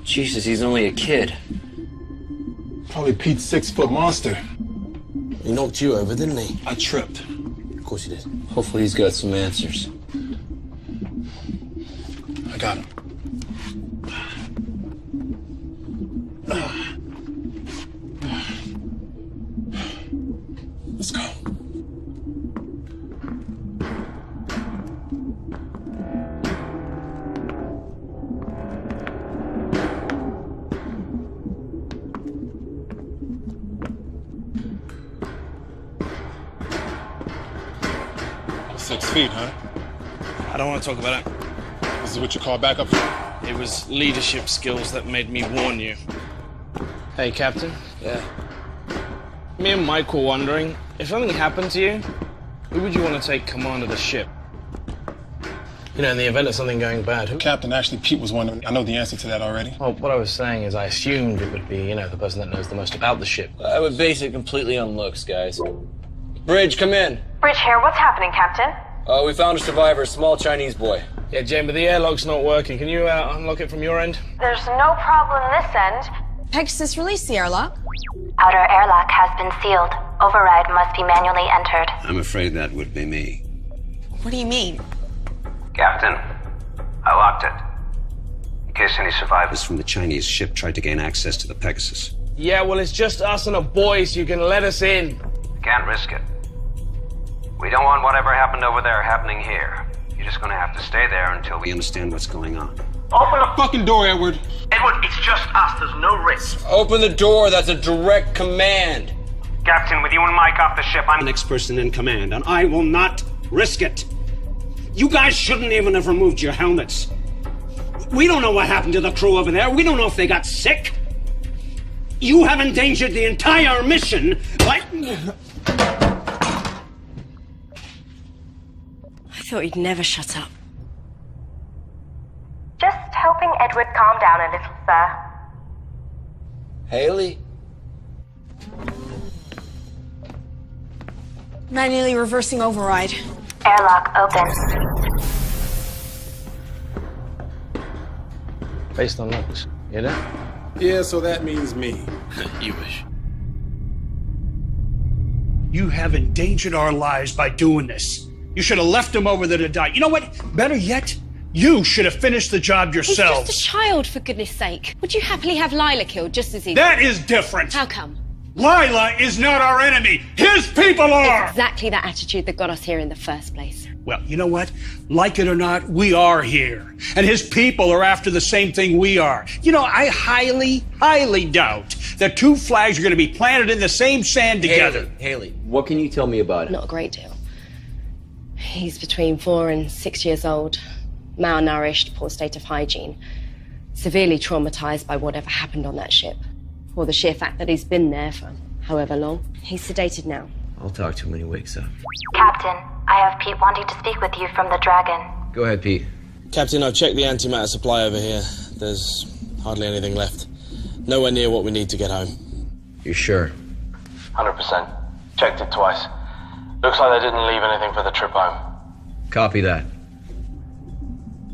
Jesus, he's only a kid. Probably Pete's 6-foot monster. He knocked you over, didn't he? I tripped. Of course he did. Hopefully he's got some answers. I got him. Let's go. Oh, 6 feet, huh? I don't want to talk about it. This is what you call backup? It was leadership skills that made me warn you. Hey, Captain. Yeah? Me and Mike were wondering, if something happened to you, who would you want to take command of the ship? You know, in the event of something going bad, who? Captain, actually, Pete was wondering. I know the answer to that already. Well, what I was saying is I assumed it would be, you know, the person that knows the most about the ship. I would base it completely on looks, guys. Bridge, come in. Bridge here. What's happening, Captain? We found a survivor, a small Chinese boy. Yeah, Jane, but the airlock's not working. Can you unlock it from your end? There's no problem this end. Pegasus, release the airlock. Outer airlock has been sealed. Override must be manually entered. I'm afraid that would be me. What do you mean? Captain, I locked it. In case any survivors from the Chinese ship tried to gain access to the Pegasus. Yeah, well, it's just us and a boy, so you can let us in. Can't risk it. We don't want whatever happened over there happening here. You're just gonna have to stay there until we understand what's going on. Open the fucking door, Edward. Edward, it's just us. There's no risk. Open the door. That's a direct command. Captain, with you and Mike off the ship, I'm the next person in command, and I will not risk it. You guys shouldn't even have removed your helmets. We don't know what happened to the crew over there. We don't know if they got sick. You have endangered the entire mission by... I thought you'd never shut up. just helping Edward calm down a little, sir. Haley? Manually reversing override. Airlock open. Based on looks, you know? Yeah, so that means me. You wish. You have endangered our lives by doing this. You should have left him over there to die. You know what? Better yet, you should have finished the job yourself. He's just a child, for goodness sake. Would you happily have Lila killed just as easy? That is different. How come? Lila is not our enemy. His people are! It's exactly that attitude that got us here in the first place. Well, you know what? Like it or not, we are here. And his people are after the same thing we are. You know, I highly, highly doubt that two flags are going to be planted in the same sand together. Haley, what can you tell me about it? Not a great deal. He's between 4 and 6 years old, malnourished, poor state of hygiene, severely traumatized by whatever happened on that ship, or the sheer fact that he's been there for however long. He's sedated now. I'll talk to him when he wakes up. Captain, I have Pete wanting to speak with you from the Dragon. Go ahead, Pete. Captain, I've checked the antimatter supply over here. There's hardly anything left. Nowhere near what we need to get home. You sure? 100%. Checked it twice. Looks like they didn't leave anything for the trip home. Copy that.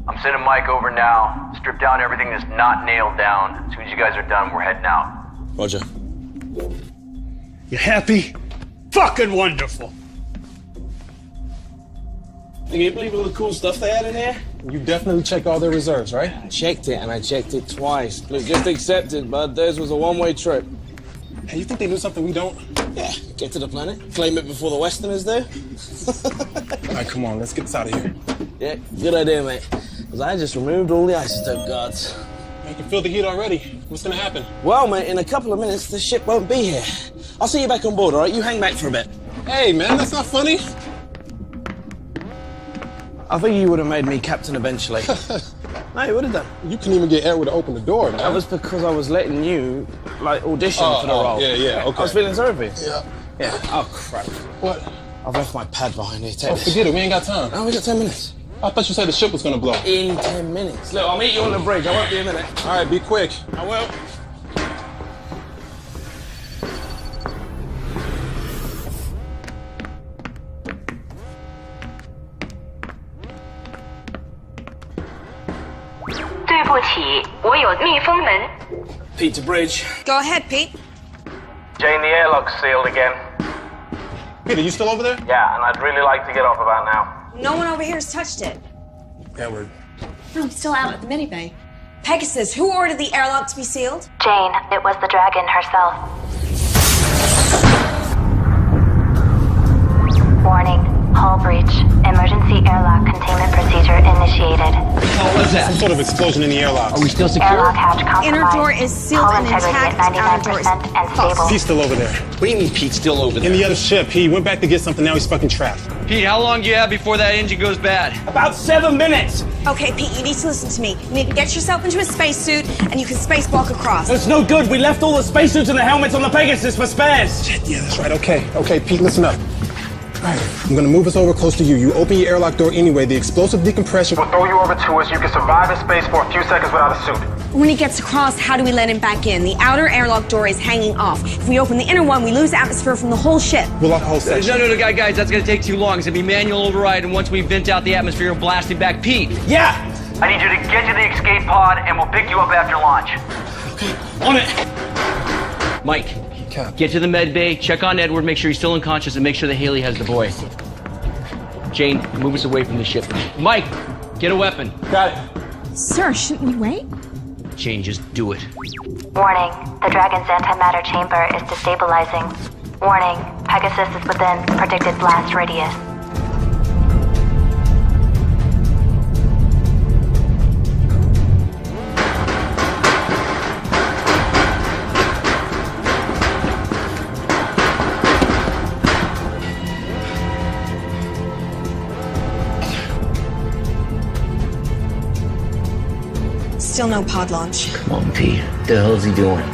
I'm sending Mike over now. Strip down everything that's not nailed down. As soon as you guys are done, we're heading out. Roger. You happy? Fucking wonderful. Can you believe all the cool stuff they had in here? You definitely checked all their reserves, right? I checked it, and I checked it twice. Look, just accept it, bud. Theirs was a one-way trip. Hey, you think they knew something we don't? Yeah, get to the planet, claim it before the Westerners do. All right, come on, let's get this out of here. Yeah, good idea, mate. Because I just removed all the isotope guards. I can feel the heat already. What's gonna happen? Well, mate, in a couple of minutes, the ship won't be here. I'll see you back on board, all right? You hang back for a bit. Hey, man, that's not funny. I think you would have made me captain eventually. No, you would have done. You couldn't even get Edward to open the door, man. That was because I was letting you, like, audition for the role. Yeah, okay. I was feeling sorry for you. Yeah. Yeah. Oh, crap. What? I've left my pad behind here. Take this. Forget it. We ain't got time. Oh, we got 10 minutes. I thought you said the ship was gonna blow. In 10 minutes. Look, I'll meet you on the bridge. I won't be a minute. All right, be quick. I will. 不起，我有密封门。 Pete to bridge. Go ahead, Pete. Jane, the airlock's sealed again. Peter, you still over there? Yeah, and I'd really like to get off about now. No one over here has touched it. Edward. No, I'm still out at the mini-bay. Pegasus, who ordered the airlock to be sealed? Jane, it was the dragon herself. Warning, hull breach. Emergency airlock containment procedure initiated. What was that? Some sort of explosion in the airlock. Are we still secure? Airlock hatch compromised. Inner door is sealed Hull and integrity intact. at Outer door is 99% and stable. He's still over there. What do you mean Pete's still over there? In the other ship. He went back to get something, now he's fucking trapped. Pete, how long do you have before that engine goes bad? About 7 minutes. Okay, Pete, you need to listen to me. You need to get yourself into a spacesuit, and you can spacewalk across. It's no good. We left all the spacesuits and the helmets on the Pegasus for spares. Shit, yeah, that's right. Okay, Pete, listen up. Alright, I'm gonna move us over close to you. You open your airlock door anyway. The explosive decompression will throw you over to us. You can survive in space for a few seconds without a suit. When he gets across, how do we let him back in? The outer airlock door is hanging off. If we open the inner one, we lose atmosphere from the whole ship. We'll lock the whole section. No, guys, that's gonna take too long. It's gonna be manual override, and once we vent out the atmosphere, we'll blast it back. Pete! Yeah! I need you to get to the escape pod, and we'll pick you up after launch. Okay, on it. Mike, get to the med bay, check on Edward, make sure he's still unconscious, and make sure that Haley has the boy. Jane, move us away from the ship. Mike, get a weapon. Got it. Sir, shouldn't we wait? Jane, just do it. Warning, the Dragon's antimatter chamber is destabilizing. Warning, Pegasus is within predicted blast radius. Still no pod launch. Come on, Pete. What the hell is he doing?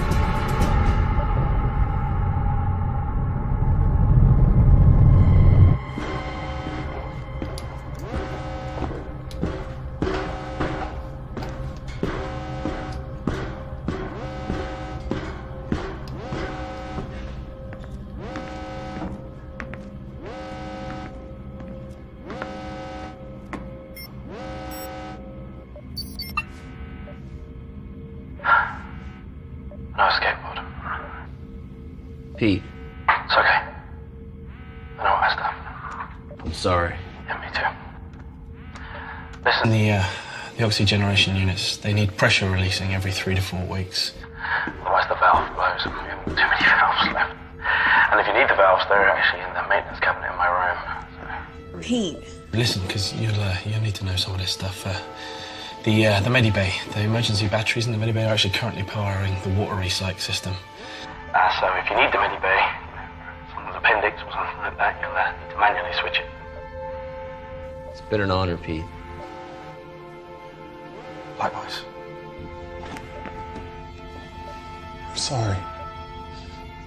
No escape pod. Pete, It's okay. I know what I done. I'm sorry. Yeah, me too. Listen, The oxygeneration units, they need pressure releasing every 3 to 4 weeks. otherwise the valve blows. We have too many valves left. And if you need the valves, they're actually in the maintenance cabinet in my room. Pete. Listen, because you'll need to know some of this stuff. The medibay, the emergency batteries in the medibay are actually currently powering the water recycle system. So if you need the medibay, someone's appendix or something like that, you'll need to manually switch it. It's been an honor, Pete. Likewise. I'm sorry.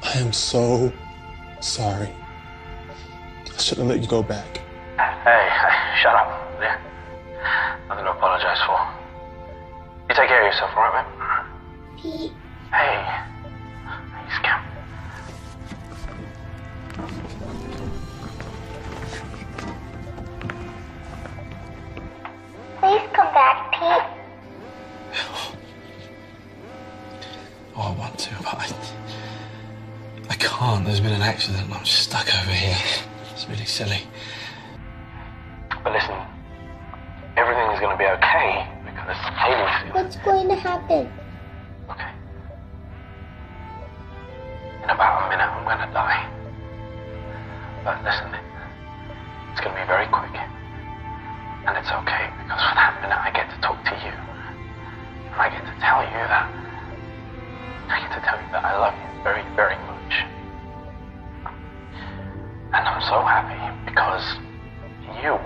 I am so sorry. I shouldn't have let you go back. Hey, shut up, yeah. Nothing to apologize for. You take care of yourself, all right, man? Pete. Hey. Hey, scamp. Please come back, Pete. Oh, I want to, but I can't. There's been an accident and I'm just stuck over here. It's really silly. But listen, everything is going to be okay because Haley's here. What's going to happen? Okay. In about a minute, I'm going to die. But listen, it's going to be very quick. And it's okay because for that minute, I get to talk to you. And I get to tell you that. I get to tell you that I love you very, very much. And I'm so happy because you.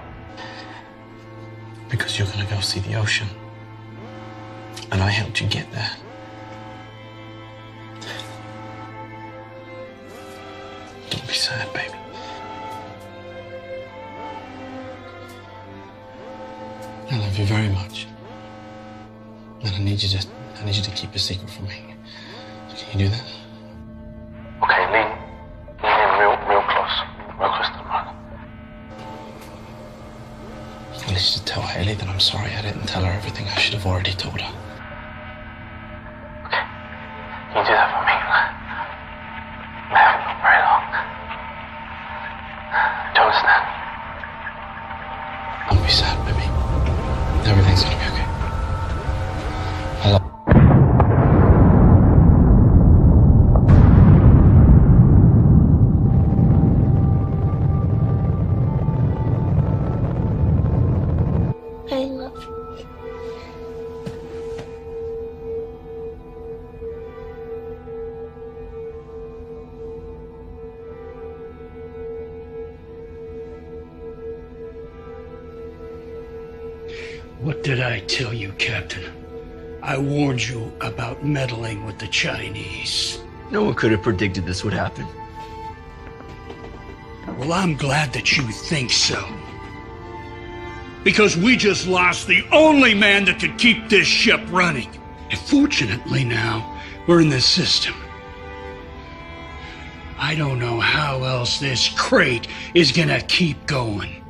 Because you're going to go see the ocean. And I helped you get there. Don't be sad, baby. I love you very much. And I need you to keep a secret from me. Can you do that? Okay, lean in real close to the mother. I need you to tell Haley that I'm sorry I didn't tell her everything I should have already told her. baby. Everything's gonna be okay. Hello. I love you. What did I tell you, Captain? I warned you about meddling with the Chinese. No one could have predicted this would happen. Well, I'm glad that you think so. Because we just lost the only man that could keep this ship running. And fortunately now, we're in the system. I don't know how else this crate is gonna keep going.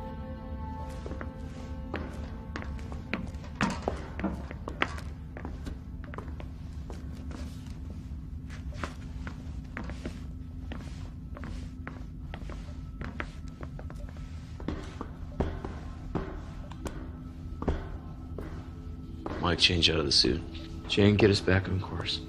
Mike, change out of the suit. Jane, get us back on course.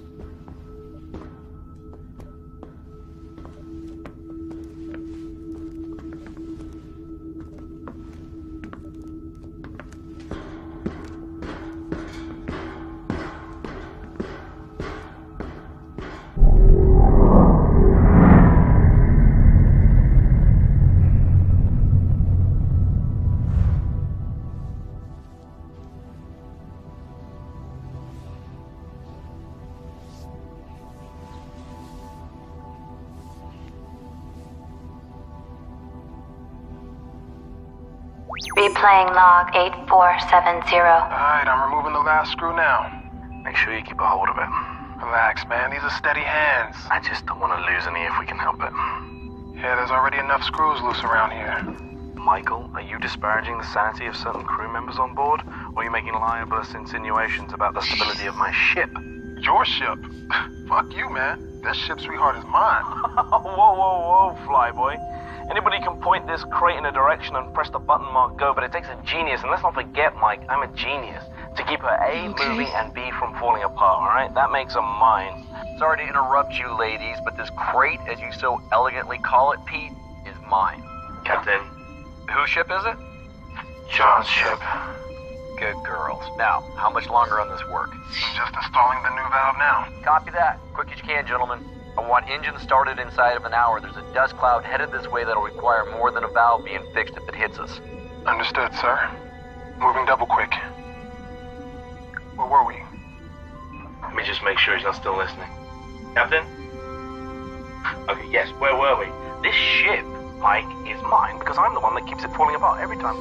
Replaying log 8470. Alright, I'm removing the last screw now. Make sure you keep a hold of it. Relax, man. These are steady hands. I just don't want to lose any if we can help it. Yeah, there's already enough screws loose around here. Michael, are you disparaging the sanity of certain crew members on board? Or are you making libelous insinuations about the stability of my ship? Your ship? Fuck you, man. This ship, sweetheart, is mine. Whoa, flyboy. Anybody can point this crate in a direction and press the button marked go, but it takes a genius, and let's not forget, Mike, I'm a genius, to keep her A moving and B from falling apart, alright? That makes her mine. Sorry to interrupt you, ladies, but this crate, as you so elegantly call it, Pete, is mine. Captain. Whose ship is it? John's ship. Good girls. Now, how much longer on this work? I'm just installing the new valve now. Copy that. Quick as you can, gentlemen. I want engines started inside of an hour. There's a dust cloud headed this way that'll require more than a valve being fixed if it hits us. Understood, sir. Moving double quick. Where were we? Let me just make sure he's not still listening. Captain? Okay, yes, where were we? This ship, Mike, is mine because I'm the one that keeps it falling apart every time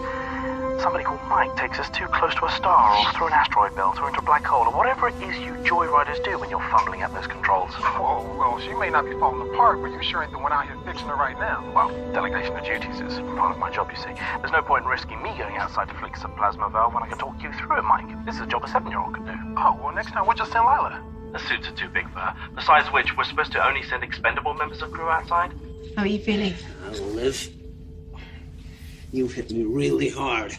somebody called Mike takes us too close to a star or through an asteroid belt or into a black hole or whatever it is you joyriders do when you're fumbling at those controls. Whoa, well, she may not be falling apart, but you sure ain't the one out here fixing her right now. Well, delegation of duties is part of my job, you see. There's no point in risking me going outside to fix a plasma valve when I can talk you through it, Mike. This is a job a 7-year-old could do. Oh, well, next time we'll just send Lila. The suits are too big for her. Besides which, we're supposed to only send expendable members of crew outside. How are you feeling? Liv, you've hit me really hard.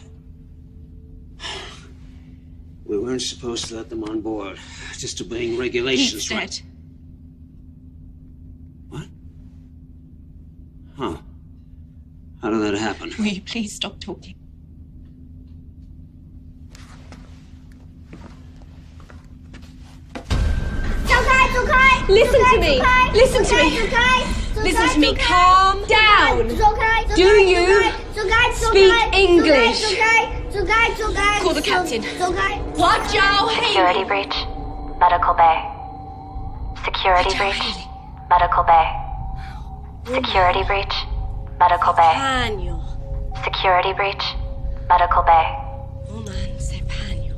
We weren't supposed to let them on board. Just obeying regulations. He's dead. What? Huh. How did that happen? Will you please stop talking? Listen to me. Listen to me. Listen to me. Calm down. Do you speak English? Call the captain. Watch out. Security breach. Medical bay. Security breach. Medical bay. Security breach. Medical bay. Security breach. Medical bay. Woman, c'est Pagno.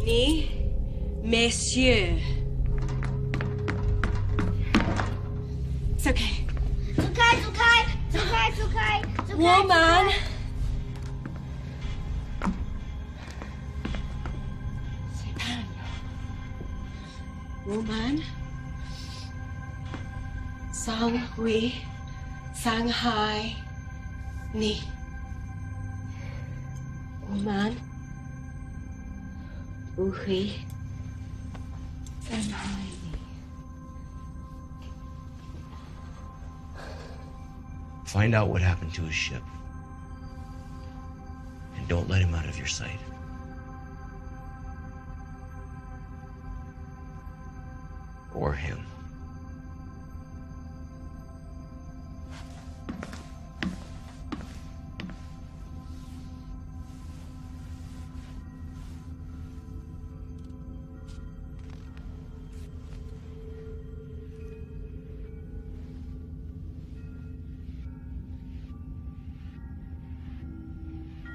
Ni, messieurs. It's okay. It's okay. Woman. C'est Pagno. Woman. Sang-hui. Shanghai. Ni. Oh man. Buhi. Find out what happened to his ship. And don't let him out of your sight. Or him.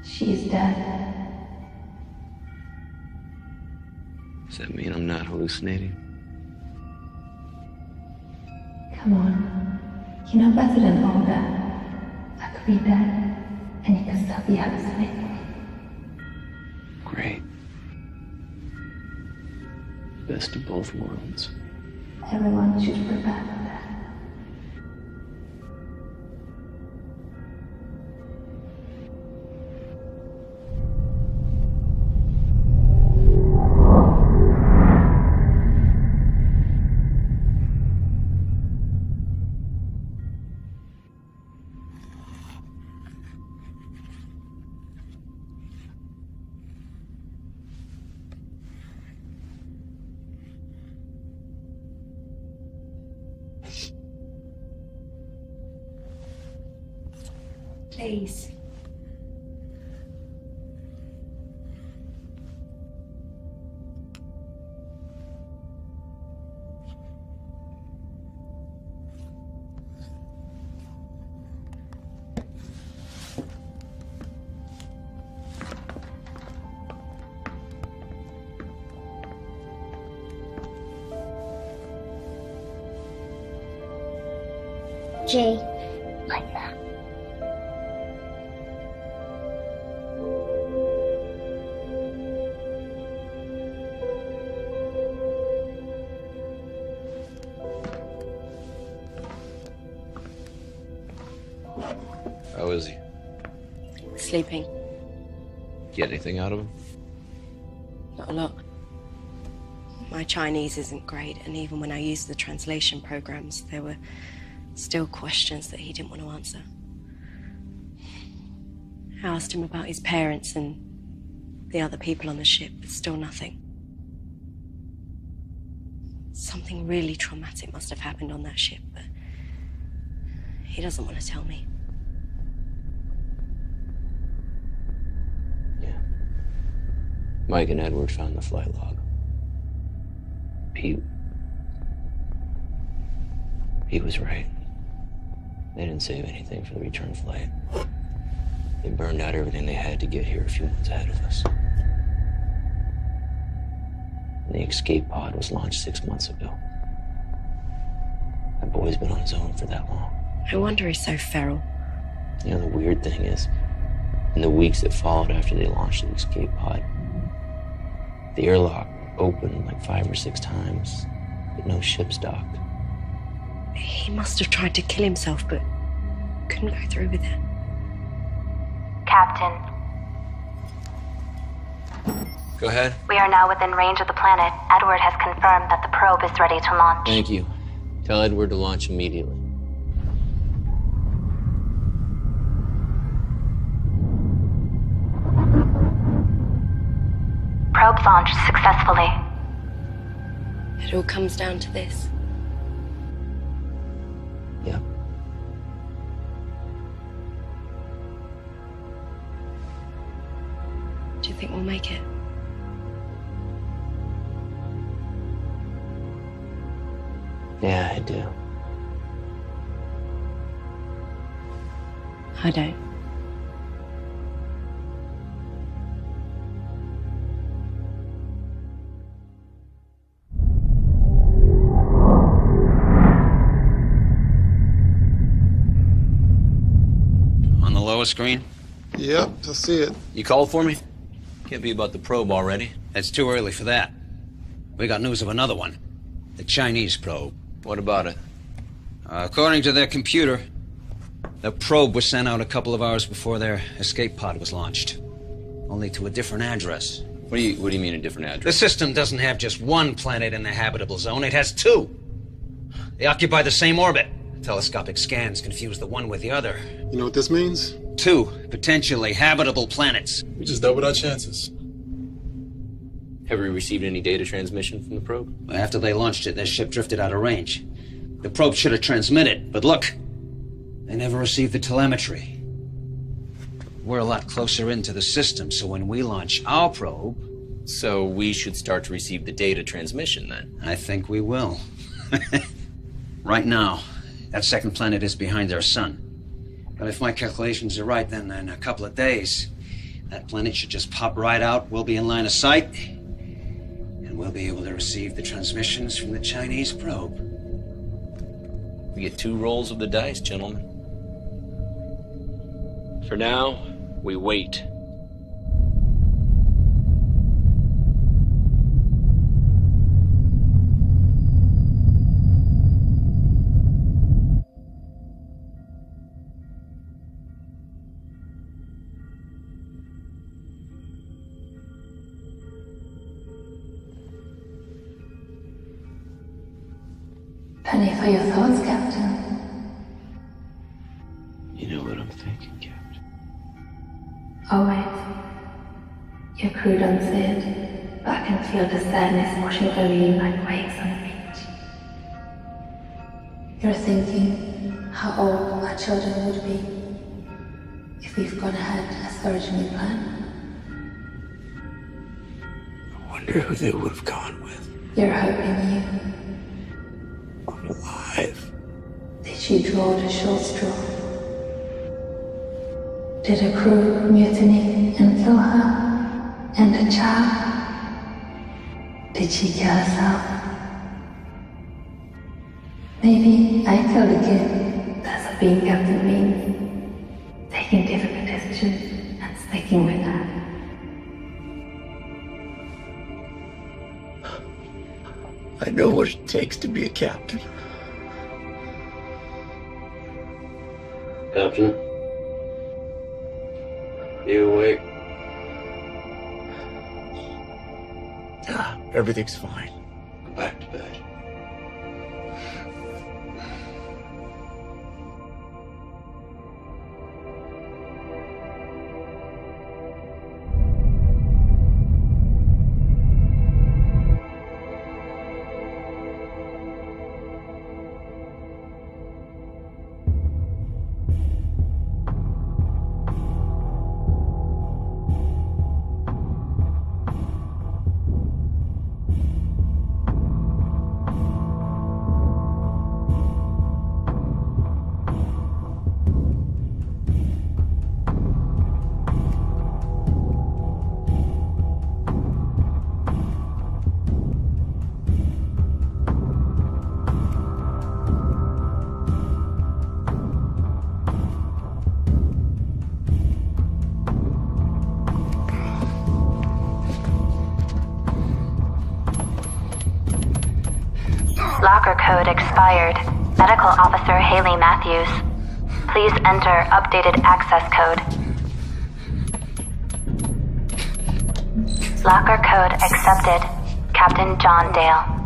She's dead. Does that mean I'm not hallucinating? Come on. You know better than all that. I could be dead, and you could still be hallucinating. Great. Best of both worlds. Everyone should prepare for that. Please. G. Like that. How is he? Sleeping. Get anything out of him? Not a lot. My Chinese isn't great, and even when I used the translation programs, there were still questions that he didn't want to answer. I asked him about his parents and the other people on the ship, but still nothing. Something really traumatic must have happened on that ship, but he doesn't want to tell me. Mike and Edward found the flight log. Pete was right. They didn't save anything for the return flight. They burned out everything they had to get here a few months ahead of us. And the escape pod was launched 6 months ago. That boy's been on his own for that long. No wonder he's so feral. You know, the weird thing is, in the weeks that followed after they launched the escape pod, the airlock opened like 5 or 6 times, but no ships docked. He must have tried to kill himself, but couldn't go through with it. Captain, Go ahead. we are now within range of the planet. Edward has confirmed that the probe is ready to launch. Thank you. Tell Edward to launch immediately. Probe launched successfully. It all comes down to this. Yeah. Do you think we'll make it? Yeah, I do. I don't. On the lower screen? Yep, I see it. You called for me? Can't be about the probe already. It's too early for that. We got news of another one. The Chinese probe. What about it? According to their computer, the probe was sent out a couple of hours before their escape pod was launched. only to a different address. What do you mean a different address? The system doesn't have just one planet in the habitable zone, it has two. They occupy the same orbit. Telescopic scans confuse the one with the other. You know what this means? Two potentially habitable planets. We just doubled our chances. Have we received any data transmission from the probe? After they launched it, their ship drifted out of range. The probe should have transmitted, but look, they never received the telemetry. We're a lot closer into the system, so when we launch our probe... So we should start to receive the data transmission, then? I think we will. Right now, that second planet is behind their sun. But if my calculations are right, then in a couple of days, that planet should just pop right out, we'll be in line of sight, and we'll be able to receive the transmissions from the Chinese probe. We get 2 rolls of the dice, gentlemen. For now, we wait. Penny for your thoughts, Captain. You know what I'm thinking, Captain. Always. Your crew done said, but I can feel the sadness washing over you like waves on the beach. You're thinking how old our children would be if we've gone ahead as originally planned. I wonder who they would have gone with. You're hoping you. Alive. Did she draw the short straw? Did her crew mutiny and kill her and the child? Did she kill herself? Maybe I killed a kid. That's what being captain means. Taking difficult decisions and sticking with that. I know what it takes to be a captain. Captain? You awake? Everything's fine. Go back to bed. Locker code expired. Medical Officer Haley Matthews. Please enter updated access code. Locker code accepted. Captain John Dale.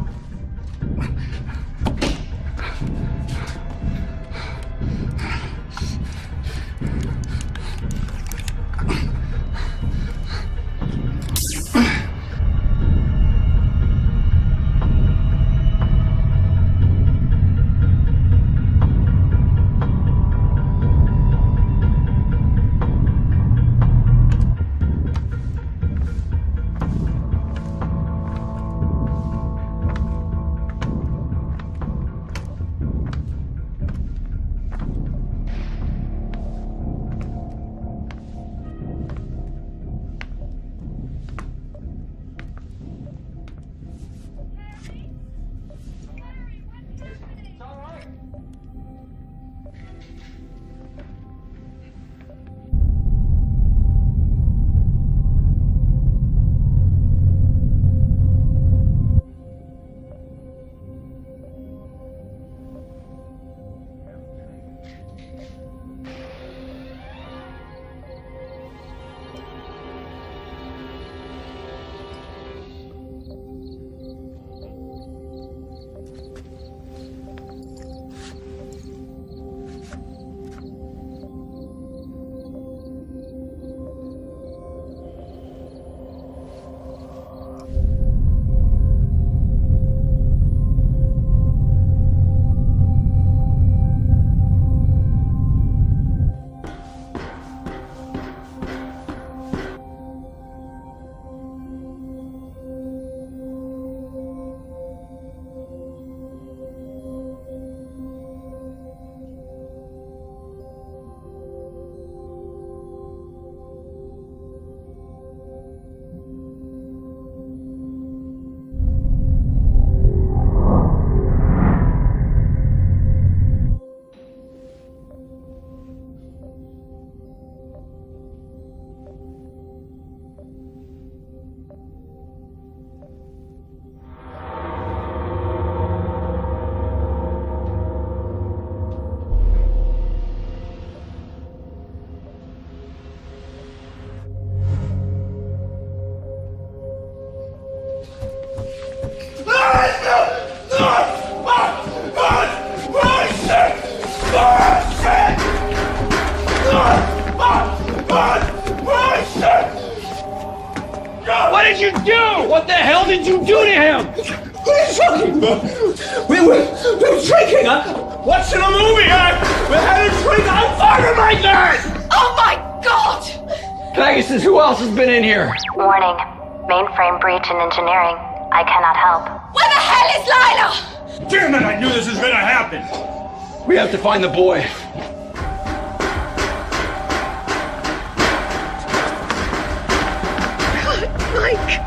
God! What did you do? What the hell did you do to him? What are you talking about? We were drinking. Watching a movie. We had a drink. I'm fired, my God! Oh my God! Pegasus, who else has been in here? Warning. Mainframe breach in engineering. I cannot help. Where the hell is Lila? Damn it, I knew this was gonna happen. We have to find the boy. Mike.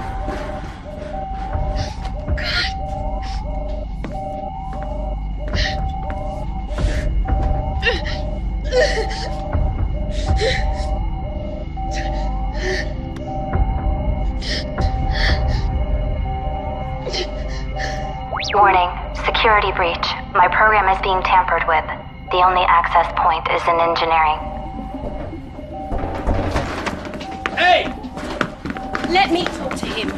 Warning. Security breach. My program is being tampered with. The only access point is in engineering. Hey! Let me talk to him.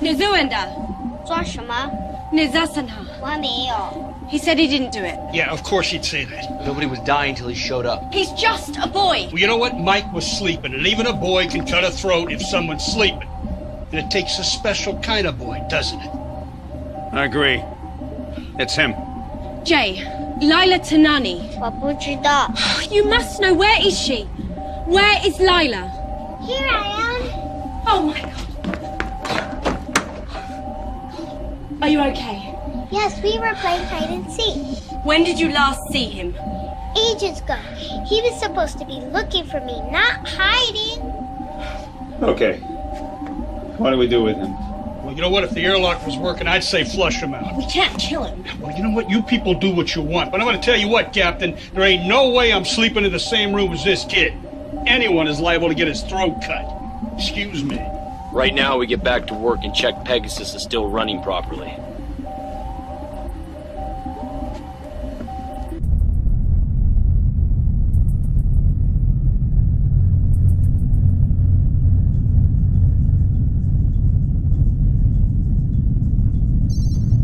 Nizuenda. 抓什么？ Nizasanha. 我还没有。 He said he didn't do it. Yeah, of course he'd say that. Nobody was dying till he showed up. He's just a boy. Well, you know what? Mike was sleeping, and even a boy can cut a throat if someone's sleeping. And it takes a special kind of boy, doesn't it? I agree. It's him. Jay, Lila Tanani. 我不知道。 You must know. Where is she? Where is Lila? Here I am. Oh my God. Are you okay? Yes, we were playing hide and seek. When did you last see him? Ages ago. He was supposed to be looking for me, not hiding. Okay. What do we do with him? Well, you know what? If the airlock was working, I'd say flush him out. We can't kill him. Well, you know what? You people do what you want. But I'm going to tell you what, Captain. There ain't no way I'm sleeping in the same room as this kid. Anyone is liable to get his throat cut. Excuse me. Right now, we get back to work and check Pegasus is still running properly.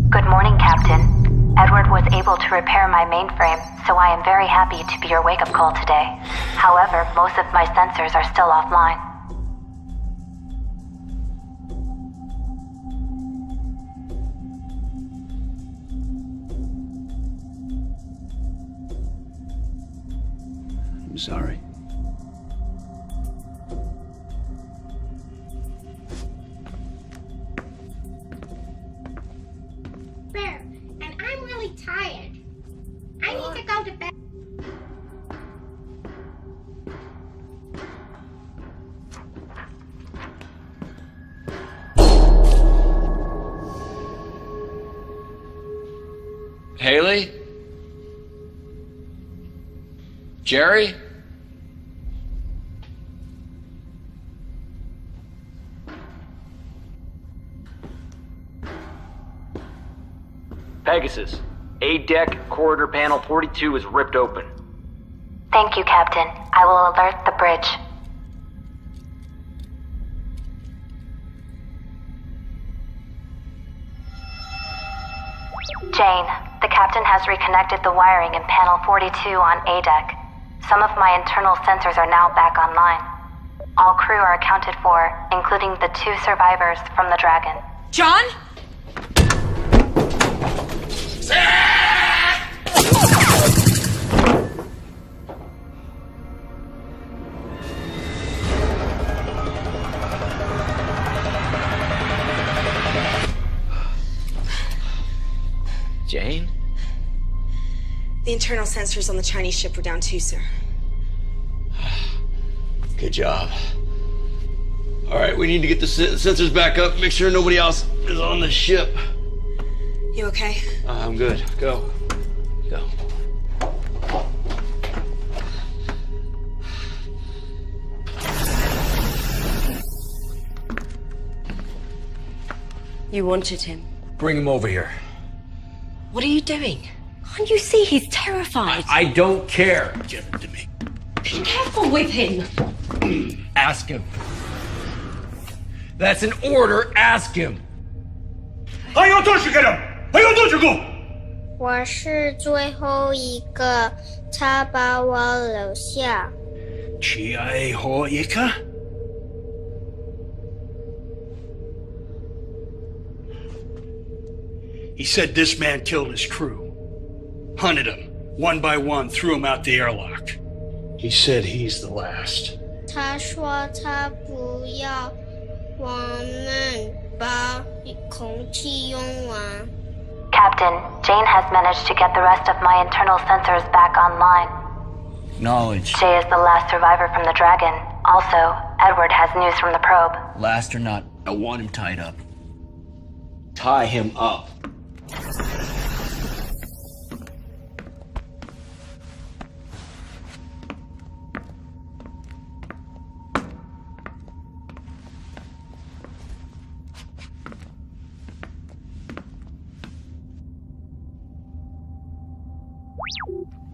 Good morning, Captain. Edward was able to repair my mainframe, so I am very happy to be your wake-up call today. However, most of my sensors are still offline. I'm sorry. Bear, and I'm really tired. I need to go to bed. Haley? Jerry? Pegasus, A deck, corridor panel 42 is ripped open. Thank you, Captain. I will alert the bridge. Jane, the captain has reconnected the wiring in panel 42 on A deck. Some of my internal sensors are now back online. All crew are accounted for, including the 2 survivors from the Dragon. John? Jane? The internal sensors on the Chinese ship were down too, sir. Good job. All right, we need to get the sensors back up, make sure nobody else is on the ship. You okay? I'm good. Go. Go. You wanted him. Bring him over here. What are you doing? Can't you see he's terrified? I don't care. Give it to me. Be careful with him. Ask him. That's an order. Ask him. 还有多少个人？还有多少个？我是最后一个，他把我留下。最后一个？ He said this man killed his crew. Hunted them, one by one, threw them out the airlock. He said he's the last. 他说他不要我们把空气用完。 Captain, Jane has managed to get the rest of my internal sensors back online. Acknowledged. Jay is the last survivor from the Dragon. Also, Edward has news from the probe. Last or not, I want him tied up. Tie him up.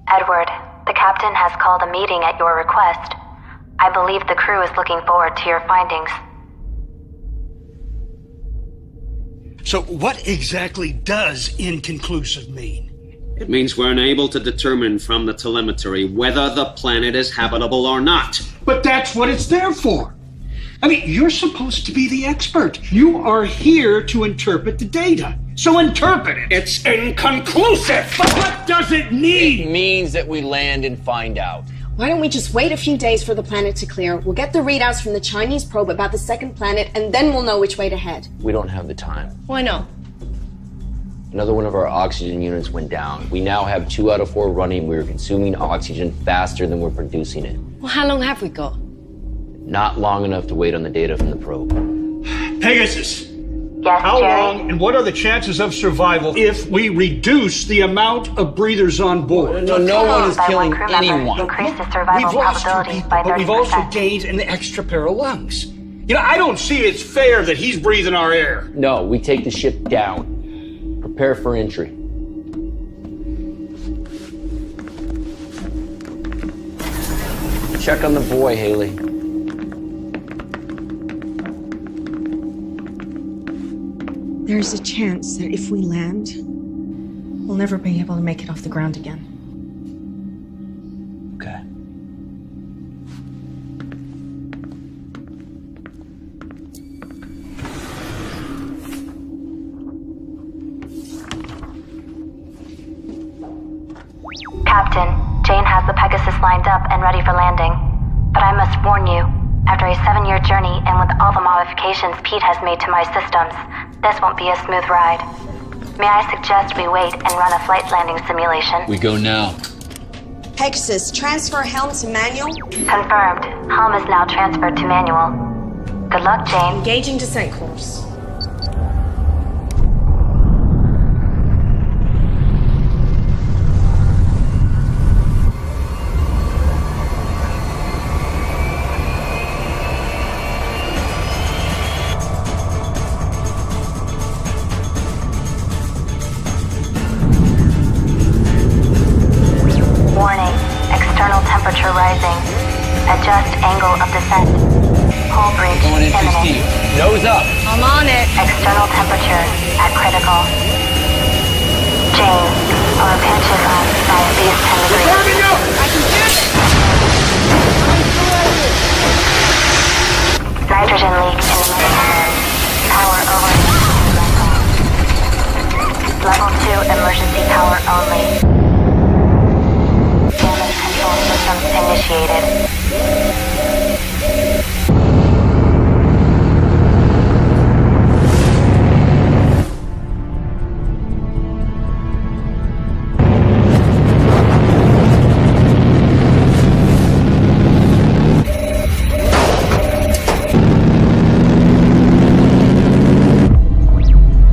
Edward, the captain has called a meeting at your request. I believe the crew is looking forward to your findings. So what exactly does inconclusive mean? It means we're unable to determine from the telemetry whether the planet is habitable or not. But that's what it's there for. I mean, you're supposed to be the expert. You are here to interpret the data. So interpret it. It's inconclusive. But what does it mean? It means that we land and find out. Why don't we just wait a few days for the planet to clear? We'll get the readouts from the Chinese probe about the second planet, and then we'll know which way to head. We don't have the time. Why not? Another one of our oxygen units went down. We now have 2 out of 4 running. We're consuming oxygen faster than we're producing it. Well, how long have we got? Not long enough to wait on the data from the probe. Pegasus. Yes, How Jerry? long and what are the chances of survival if we reduce the amount of breathers on board? No one is killing anyone. Increase the survival We've lost 2 probability people, by 30%. but we've also gained an extra pair of lungs. You know, I don't see it's fair that he's breathing our air. No, we take the ship down. Prepare for entry. Check on the boy, Haley. There's a chance that if we land, we'll never be able to make it off the ground again. Okay. Captain, Jane has the Pegasus lined up and ready for landing. But I must warn you, after a 7-year journey and with all the modifications Pete has made to my systems, this won't be a smooth ride. May I suggest we wait and run a flight landing simulation? We go now. Pegasus, transfer helm to manual. Confirmed. Helm is now transferred to manual. Good luck, Jane. Engaging descent course. Warning. External temperature rising. Adjust angle of descent. Hull breach Going in too imminent. steep. Nose up. I'm on it. External temperature at critical. Jane, our pitch is on by at least 10 degrees. I can do it! Nitrogen leak in the middle. Power over. Level 2 emergency power only. Damage control systems initiated.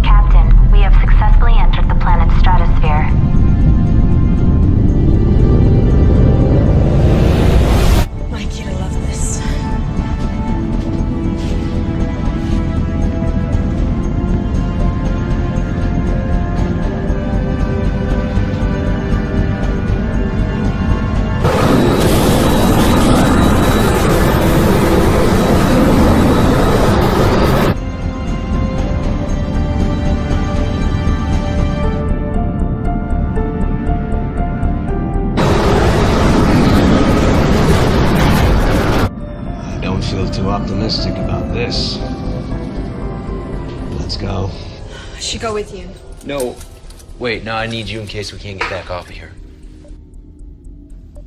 Captain, we have successfully entered the planet's stratosphere. Mike, you'd love this. I don't feel too optimistic about this. Let's go. I should go with you. No. Wait, no, I need you in case we can't get back off of here.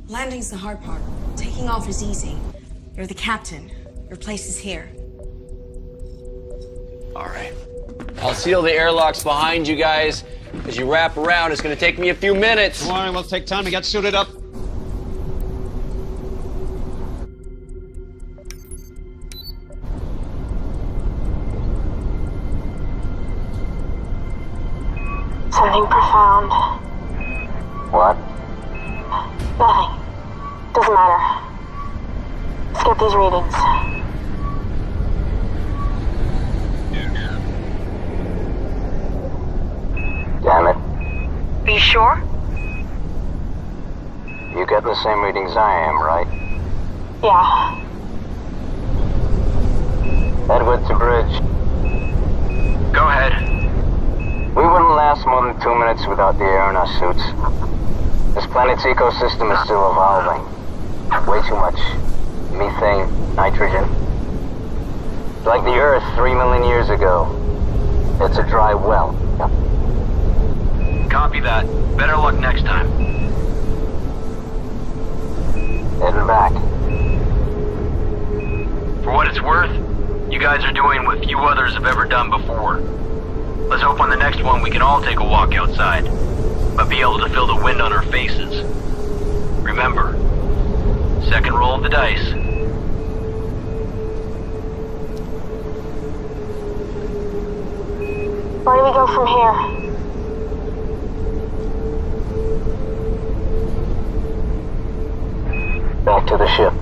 Landing's the hard part. Taking off is easy. You're the captain. Your place is here. All right. I'll seal the airlocks behind you guys. As you wrap around, it's going to take me a few minutes. Come on, let's take time to get suited up. Something profound. What? Nothing. Doesn't matter. Let's get these readings. Damn it. Are you sure? You getting the same readings I am, right? Yeah. Edward to bridge. Go ahead. We wouldn't last more than 2 minutes without the air in our suits. This planet's ecosystem is still evolving. Way too much methane, nitrogen. Like the Earth 3 million years ago. It's a dry well. Copy that. Better luck next time. Heading back. For what it's worth, you guys are doing what few others have ever done before. Let's hope on the next one we can all take a walk outside, but be able to feel the wind on our faces. Remember, second roll of the dice. Where do we go from here? Back to the ship.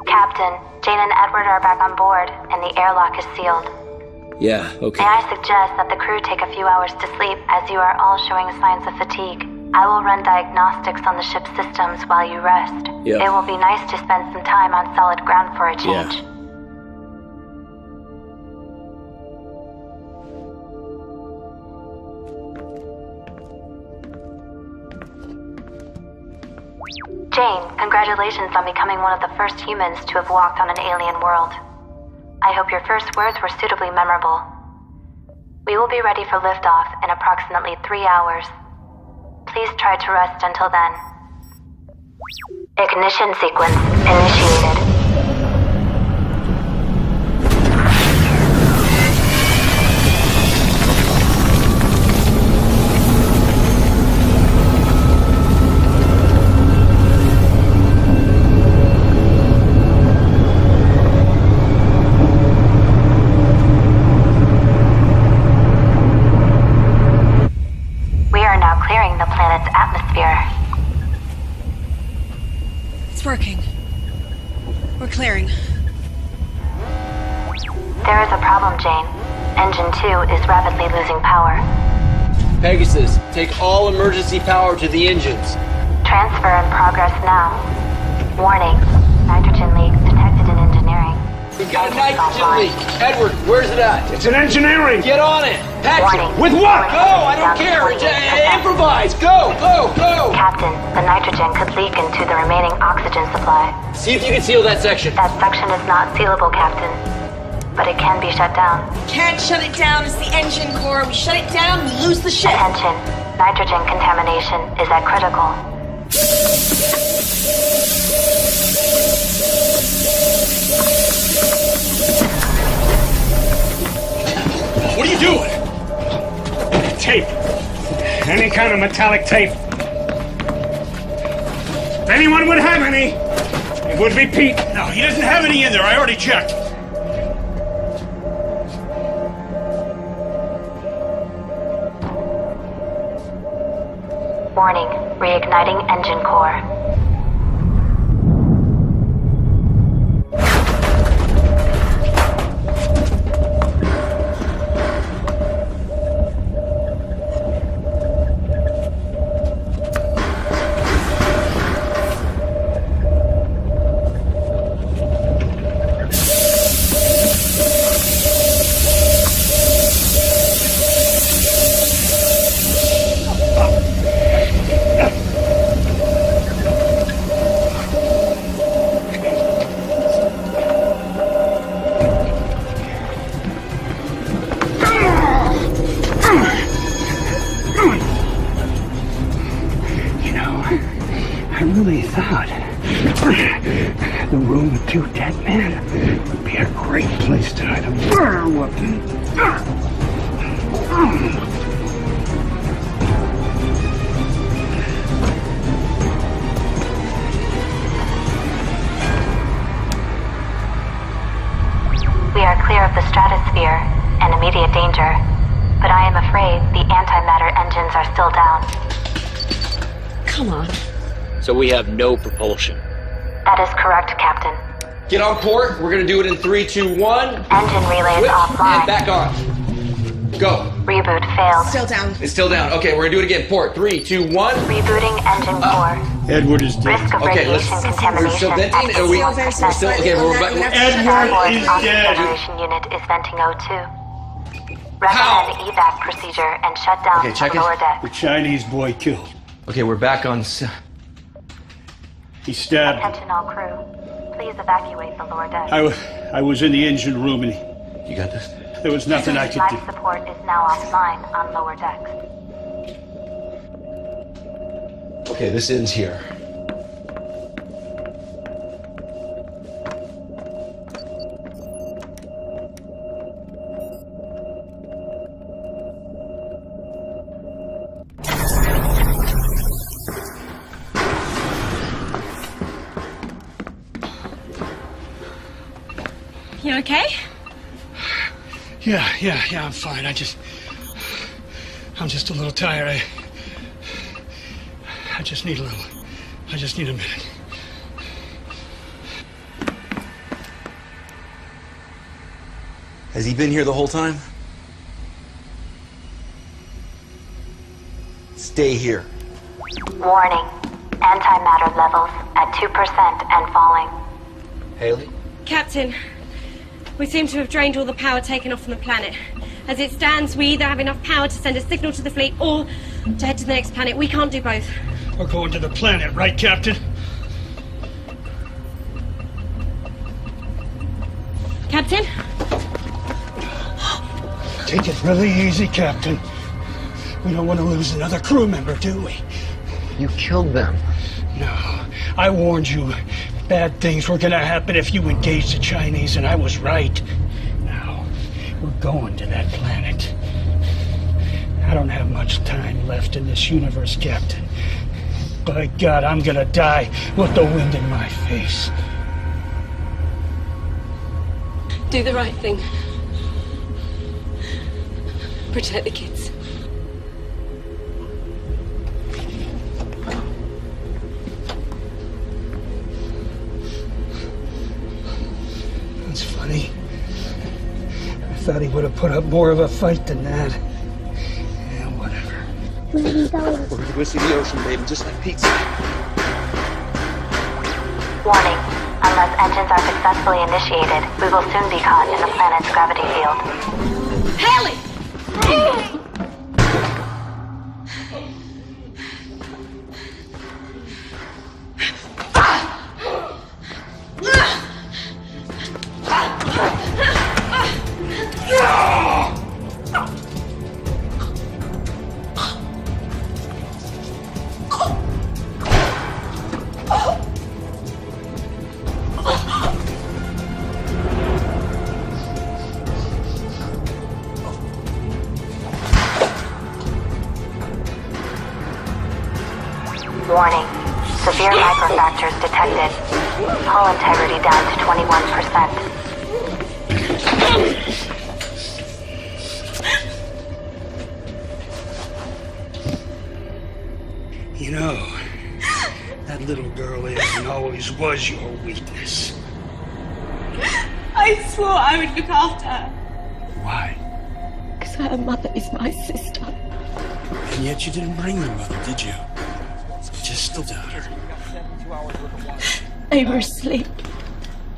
Captain, Jane and Edward are back on board, and the airlock is sealed. Yeah, okay. May I suggest that the crew take a few hours to sleep, as you are all showing signs of fatigue. I will run diagnostics on the ship's systems while you rest. Yeah. It will be nice to spend some time on solid ground for a change. Yeah. Jane, congratulations on becoming one of the first humans to have walked on an alien world. I hope your first words were suitably memorable. We will be ready for liftoff in approximately 3 hours. Please try to rest until then. Ignition sequence initiated. Clearing the planet's atmosphere. It's working. We're clearing. There is a problem, Jane. Engine 2 is rapidly losing power. Pegasus, take all emergency power to the engines. Transfer in progress now. Warning, nitrogen leak detected in engineering. We've got a nitrogen leak. Edward, where's it at? It's in engineering. Get on it. Warning. With what? Go, I don't care. Improvise. Go, go, go. Captain, the nitrogen could leak into the remaining oxygen supply. See if you can seal that section. That section is not sealable, Captain. But it can be shut down. Can't shut it down. It's the engine core. We shut it down, we lose the ship. Attention. Nitrogen contamination is at critical. What are you doing? Tape. Any kind of metallic tape. If anyone would have any, it would be Pete. No, he doesn't have any in there. I already checked. Warning, reigniting engine core. really thought the room with 2 dead men would be a great place to hide a murder weapon. We are clear of the stratosphere and immediate danger, but I am afraid the antimatter engines are still down. Come on. So we have no propulsion. That is correct, Captain. Get on port. We're gonna do it in 3, 2, 1. Engine relays offline. And back on. Go. Reboot failed. Still down. It's still down. Okay, we're gonna do it again. Port. 3, 2, 1. Rebooting engine core. Edward is dead. Risk of Okay, radiation contamination. We're still venting. Are we? We're still okay. Edward is dead. Generation unit is venting O2. Recommend evac procedure and shut down Okay, check it. lower deck. The Chinese boy killed. Okay, we're back on. He stabbed. Attention all crew. Please evacuate the lower deck. I was in the engine room and You got this? there was nothing I could do. Life support is now offline on lower decks. Okay, this ends here. You okay? Yeah, I'm fine. I'm just a little tired. I just need a minute. Has he been here the whole time? Stay here. Warning. Antimatter levels at 2% and falling. Haley? Captain, we seem to have drained all the power taken off from the planet. As it stands, we either have enough power to send a signal to the fleet or to head to the next planet. We can't do both. We're going to the planet, right, Captain? Captain? Take it really easy, Captain. We don't want to lose another crew member, do we? You killed them. No, I warned you. Bad things were gonna happen if you engaged the Chinese, and I was right. Now, we're going to that planet. I don't have much time left in this universe, Captain. By God, I'm gonna die with the wind in my face. Do the right thing. Protect the kids. That's funny. I thought he would have put up more of a fight than that. Yeah, whatever. We're gonna go see the ocean, baby, just like Pete said. Warning. Unless engines are successfully initiated, we will soon be caught in the planet's gravity field. Haley! Warning. Severe microfractures detected. Hull integrity down to 21%. You know, that little girl is and always was your weakness. I swore I would look after her. Why? Because her mother is my sister. And yet you didn't bring your mother, did you? Just the daughter. They were asleep.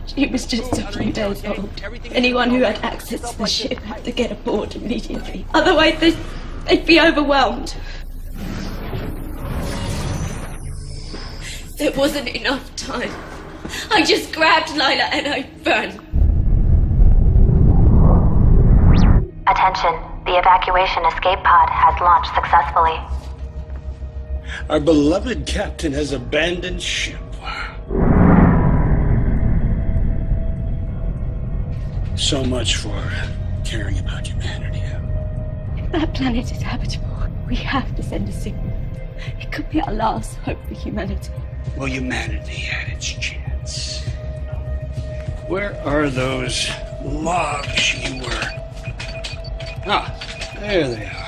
She was just a few days old. Anyone who had access to the ship had to get aboard immediately. Otherwise, they'd be overwhelmed. There wasn't enough time. I just grabbed Lila and I ran. Attention. The evacuation escape pod has launched successfully. Our beloved captain has abandoned ship. So much for caring about humanity. If that planet is habitable, we have to send a signal. It could be our last hope for humanity. Well, humanity had its chance. Where are those logs you were? Ah, there they are.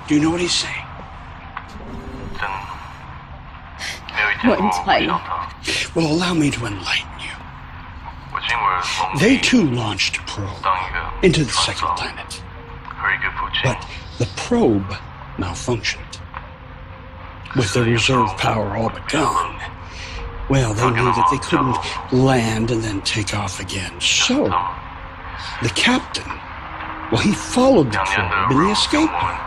Do you know what he's saying? Not entirely. Well, allow me to enlighten you. They too launched a probe into the second planet. But the probe malfunctioned. With their reserve power all but gone, well, they knew that they couldn't land and then take off again. So, the captain, well, he followed the probe in the escape pod.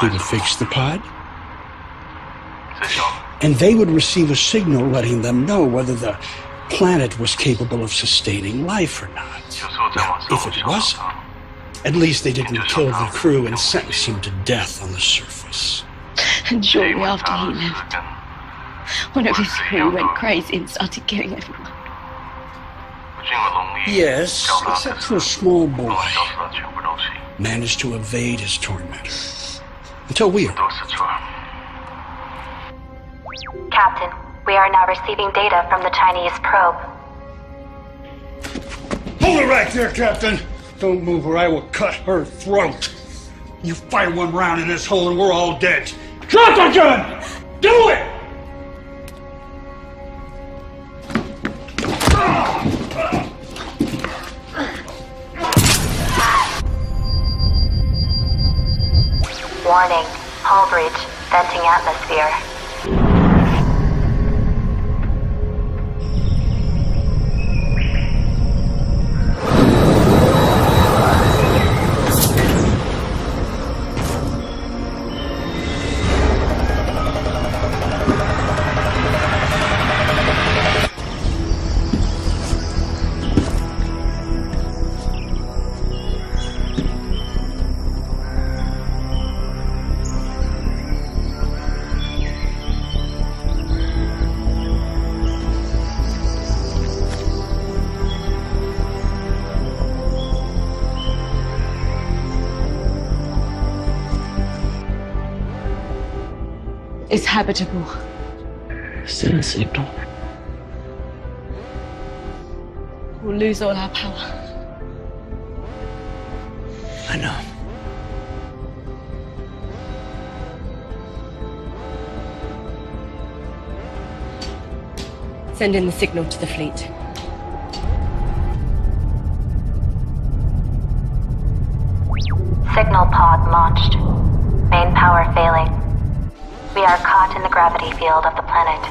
He would fix the pod, and they would receive a signal letting them know whether the planet was capable of sustaining life or not. Now, if it wasn't, at least they didn't kill the crew and sentence them to death on the surface. And shortly after he left, one of his crew went crazy and started killing everyone. Yes, except for a small boy. Managed to evade his tormentor. Until we arrived. Captain, we are now receiving data from the Chinese probe. Hold it right there, Captain! Don't move or I will cut her throat. You fire one round in this hole and we're all dead. Drop the gun! Do it! Warning, hull breach, venting atmosphere. It's habitable. Send a signal. We'll lose all our power. I know. Send in the signal to the fleet. Signal pod launched. Main power failing. We are caught in the gravity field of the planet.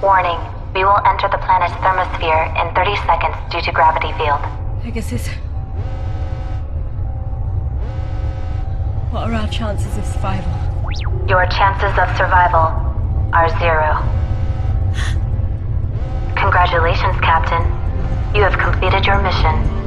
Warning, we will enter the planet's thermosphere in 30 seconds due to gravity field. Pegasus. What are our chances of survival? Your chances of survival are 0. Congratulations, Captain. You have completed your mission.